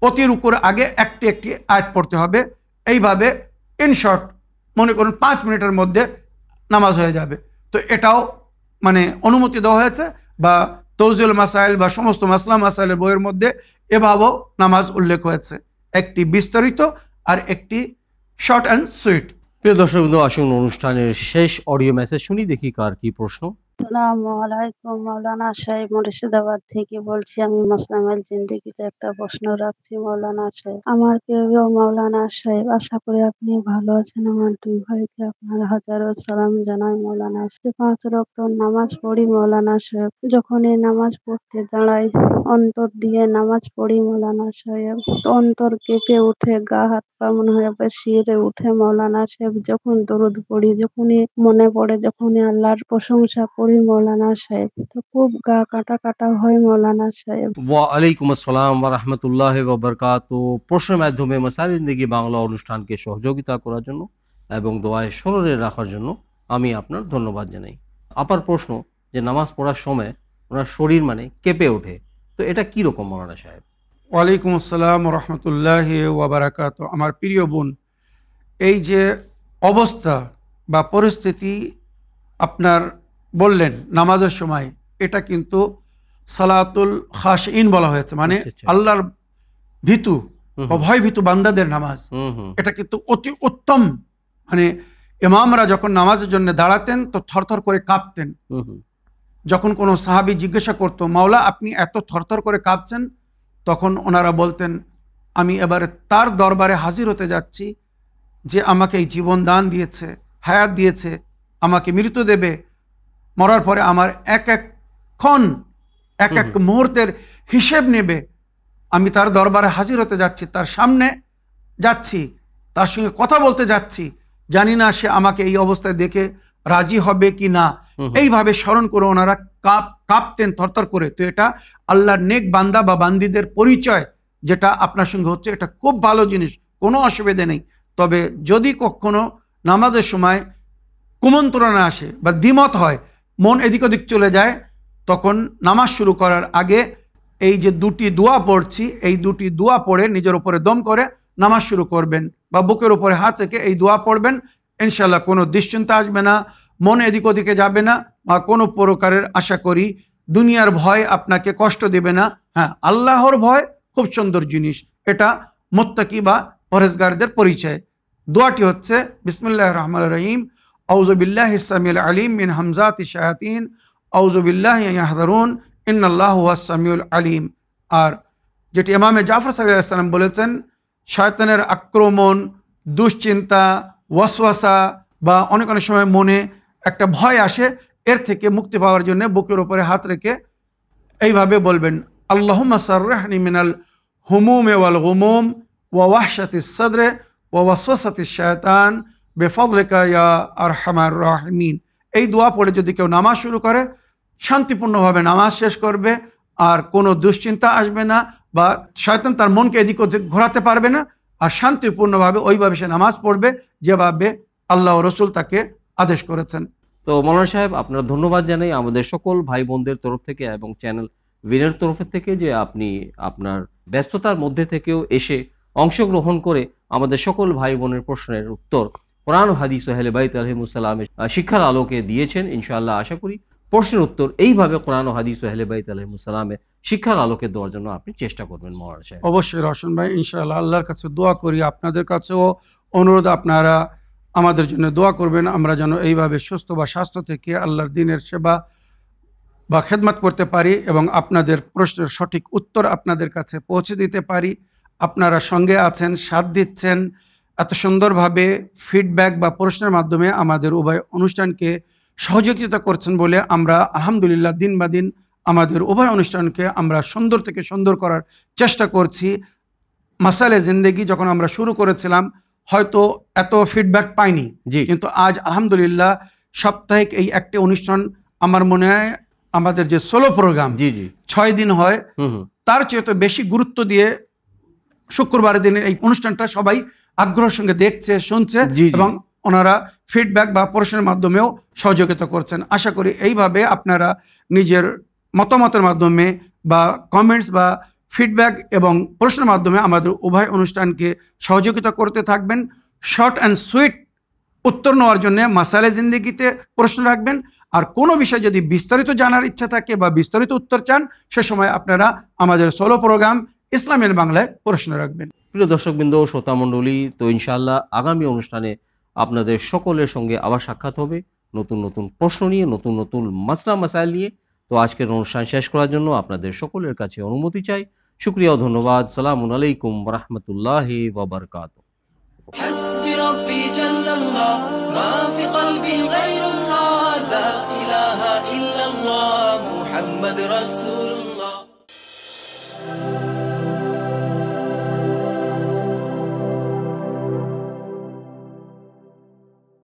প্রতি রুকুর আগে একটি একটি আয়াত পড়তে হবে। এইভাবে ইন শর্ট মনে করুন 5 মিনিটের মধ্যে নামাজ হয়ে যাবে। তো এটাও মানে অনুমতি দেওয়া হয়েছে, বা তৌজিউল মাসাইল বা সমস্ত মাসলা মাসাইলের বইয়ের মধ্যে এভাবেও নামাজ উল্লেখ হয়েছে, একটি বিস্তারিত আর একটি শর্ট অ্যান্ড সুইট। প্রিয় দর্শক বিন্দু, আসুন অনুষ্ঠানের শেষ অডিও মেসেজ শুনি, দেখি কার কি প্রশ্ন। আসসালামু আলাইকুম, মাওলানা সাহেব মুর্শিদাবাদ থেকে বলছি। আমি মাসলামাল জিন্দেগিতে একটা প্রশ্ন রাখছি মাওলানা সাহেব। আমার প্রিয় মাওলানা সাহেব, আশা করি আপনি ভালো আছেন। আমার 2 ভাইকে আপনার হাজারো সালাম জানাই মাওলানা সাহেব। 5 ওয়াক্ত নামাজ পড়ি মাওলানা সাহেব। যখন এই নামাজ পড়তে দাঁড়াই, অন্তর দিয়ে নামাজ পড়ি মাওলানা সাহেব। তো অন্তর কেঁপে উঠে, গা হাত পা মনে হয় শিহরে উঠে মাওলানা সাহেব। যখন দরুদ পড়ি, যখনই মনে পড়ে, যখনই আল্লাহর প্রশংসা করি মাওলানা সাহেব, তো খুব গা কাটা কাটা হয় মাওলানা সাহেব। ওয়ালাইকুম আসসালাম ওয়া রাহমাতুল্লাহি ওয়া বারাকাতুহু। প্রশ্নের মাধ্যমে মাসাইল জিন্দেগি বাংলা অনুষ্ঠানকে সহযোগিতা করার জন্য এবং দোয়ায় স্মরণে রাখার জন্য আমি আপনার ধন্যবাদ জানাই। আপার প্রশ্ন যে নামাজ পড়ার সময় ওনার শরীর মানে কেঁপে ওঠে, তো এটা কি রকম মাওলানা সাহেব? ওয়ালাইকুম আসসালাম রহমতুল্লাহি ওয়া বারাকাতুহু। আমার প্রিয় বোন, এই যে অবস্থা বা পরিস্থিতি আপনার বললেন নামাজের সময়, এটা কিন্তু সালাতুল খাশিন বলা হয়েছে, মানে আল্লাহর ভীতু বা ভয়ভীতু বান্দাদের নামাজ। এটা কিন্তু অতি উত্তম, মানে ইমামরা যখন নামাজের জন্য দাঁড়াতেন তো থরথর করে কাঁপতেন। যখন কোনো সাহাবী জিজ্ঞাসা করতো, মাওলা আপনি এত থরথর করে কাঁপছেন, তখন ওনারা বলতেন, আমি এবারে তার দরবারে হাজির হতে যাচ্ছি যে আমাকে এই জীবন দান দিয়েছে, হায়াত দিয়েছে, আমাকে মৃত্যু দেবে, মরার পরে আমার এক এক ক্ষণ এক এক মুহূর্তের হিসেব নেবে। আমি তার দরবারে হাজির হতে যাচ্ছি, তার সামনে যাচ্ছি, তার সঙ্গে কথা বলতে যাচ্ছি, জানি না সে আমাকে এই অবস্থায় দেখে রাজি হবে কি না। এইভাবে স্মরণ করে ওনারা কাঁপতেন থরথর করে। তো এটা আল্লাহর নেক বান্দা বা বান্দিদের পরিচয়, যেটা আপনার সঙ্গে হচ্ছে, এটা খুব ভালো জিনিস, কোনো অসুবিধা নেই। তবে যদি কখনো নামাজের সময় কুমন্ত্রণা আসে বা দ্বিমত হয়, মন এদিক ওদিক চলে যায়, তখন নামাজ শুরু করার আগে এই যে 2টি দোয়া পড়ছি, এই 2টি দোয়া পড়ে নিজের উপরে দম করে নামাজ শুরু করবেন, বা বুকের উপরে হাত রেখে এই দোয়া পড়বেন। ইনশাল্লাহ কোনো দুশ্চিন্তা আসবে না, মন এদিক ওদিকে যাবে না, বা কোনো প্রকারের আশা করি দুনিয়ার ভয় আপনাকে কষ্ট দেবে না। হ্যাঁ, আল্লাহর ভয় খুব সুন্দর জিনিস, এটা মুত্তাকি বা পরহেজগারদের পরিচয়। দোয়াটি হচ্ছে বিসমিল্লাহির রহমানির রহিম, আউযু বিল্লাহিস সামিউল আলিম মিন হামজাতি শায়াতিন, আউযু বিল্লাহি আন ইয়াহযুরুন, ইন্নাল্লাহু হুয়াস সামিউল আলিম। আর যেটি ইমামে জাফর সাল্লাল্লাহু আলাইহি সাল্লাম বলেছেন, শয়তানের আক্রমণ, দুশ্চিন্তা, ওয়াসওয়াসা বা অনেক অনেক সময় মনে একটা ভয় আসে, এর থেকে মুক্তি পাওয়ার জন্য বুকের উপরে হাত রেখে এইভাবে বলবেন, আল্লাহুম্মা সাররিহনি মিনাল হুমুমি ওয়াল গুমুম ওয়া ওয়াহশাতিস সাদরে ওয়া ওয়াসওয়াসাতিশ শায়তান বিফাদলিকা ইয়া আরহামার রাহিমিন। এই দোয়া পড়ে যদি কেউ নামাজ শুরু করে, শান্তিপূর্ণভাবে নামাজ শেষ করবে, আর কোনো দুশ্চিন্তা আসবে না, বা শয়তান তার মনকে এদিক ওদিক ঘোরাতে পারবে না, আর শান্তিপূর্ণভাবে ওইভাবে সে নামাজ পড়বে যেভাবে আল্লাহ রসুল তাকে আদেশ করেছেন। তো মাওলানা সাহেব, আপনার ধন্যবাদ জানাই আমাদের সকল ভাই বোনদের তরফ থেকে এবং চ্যানেল ভিনের তরফ থেকে, যে আপনি আপনার ব্যস্ততার মধ্যে থেকেও এসে অংশগ্রহণ করে আমাদের সকল ভাই বোনের প্রশ্নের উত্তর কোরআন হাদিস ও আহলে বাইত আলাইহিমুস সালামের শিক্ষার আলোকে দিয়েছেন। ইনশাআল্লাহ আশা করি প্রশ্নের উত্তর এইভাবে কোরআন ও হাদিস ও আহলে বাইত আলাইহিমুস সালামের শিক্ষার আলোকে দেওয়ার জন্য আপনি চেষ্টা করবেন মাওলানা সাহেব। অবশ্যই রওশন ভাই, ইনশাআল্লাহ আল্লাহর কাছে দোয়া করি, আপনাদের কাছেও অনুরোধ আপনারা আমাদের জন্য দোয়া করবেন, আমরা যেন এইভাবে সুস্থ বা স্বাস্থ্য থেকে আল্লাহর দ্বীনের সেবা বা খেদমত করতে পারি এবং আপনাদের প্রশ্নের সঠিক উত্তর আপনাদের কাছে পৌঁছে দিতে পারি। আপনারা সঙ্গে আছেন, সাথ দিচ্ছেন, এত সুন্দরভাবে ফিডব্যাক বা প্রশ্নের মাধ্যমে আমাদের উভয় অনুষ্ঠানকে সহযোগিতা করছেন বলে আমরা আলহামদুলিল্লাহ দিন বা দিন আমাদের উভয় অনুষ্ঠানকে আমরা সুন্দর থেকে সুন্দর করার চেষ্টা করছি। মাসালে জিন্দেগি যখন আমরা শুরু করেছিলাম হয়তো এত ফিডব্যাক পাইনি, জি কিন্তু আজ আলহামদুলিল্লাহ সাপ্তাহিক এই একটি অনুষ্ঠান আমার মনে হয় আমাদের যে সোলো প্রোগ্রাম জি জি 6 দিন হয় হুম হুম তার চেয়ে তো বেশি গুরুত্ব দিয়ে শুক্রবারের দিনের এই অনুষ্ঠানটা সবাই আগ্রহের সঙ্গে দেখছে, শুনছে জি, জি। এবং ওনারা ফিডব্যাক বা প্রশ্নের মাধ্যমেও সহযোগিতা করছেন। আশা করি এইভাবে আপনারা নিজের মতামতের মাধ্যমে বা কমেন্টস বা ফিডব্যাক এবং প্রশ্নের মাধ্যমে আমাদের উভয় অনুষ্ঠানকে সহযোগিতা করতে থাকবেন। শর্ট অ্যান্ড সুইট উত্তর নেওয়ার জন্য মাসালে জিন্দেগিতে প্রশ্ন রাখবেন, আর কোনো বিষয় যদি বিস্তারিত জানার ইচ্ছা থাকে বা বিস্তারিত উত্তর চান সে সময় আপনারা আমাদের সোলো প্রোগ্রাম ইসলামের বাংলায় প্রশ্ন রাখবেন। প্রিয় দর্শকবৃন্দ, শ্রোতা মণ্ডলী, তো ইনশাআল্লাহ আগামী অনুষ্ঠানে আপনাদের সকলের সঙ্গে আবার সাক্ষাৎ হবে নতুন নতুন প্রশ্ন নিয়ে, নতুন নতুন মাসলা মাসাইল নিয়ে। তো আজকের অনুষ্ঠান শেষ করার জন্য আপনাদের সকলের কাছে অনুমতি চাই। শুকরিয়া ও ধন্যবাদ। সালামুন আলাইকুম ওয়া রাহমাতুল্লাহি ওয়া বারাকাতুহু। حسبي ربي جل الله ما في قلبي غير الله لا إله إلا الله محمد رسول الله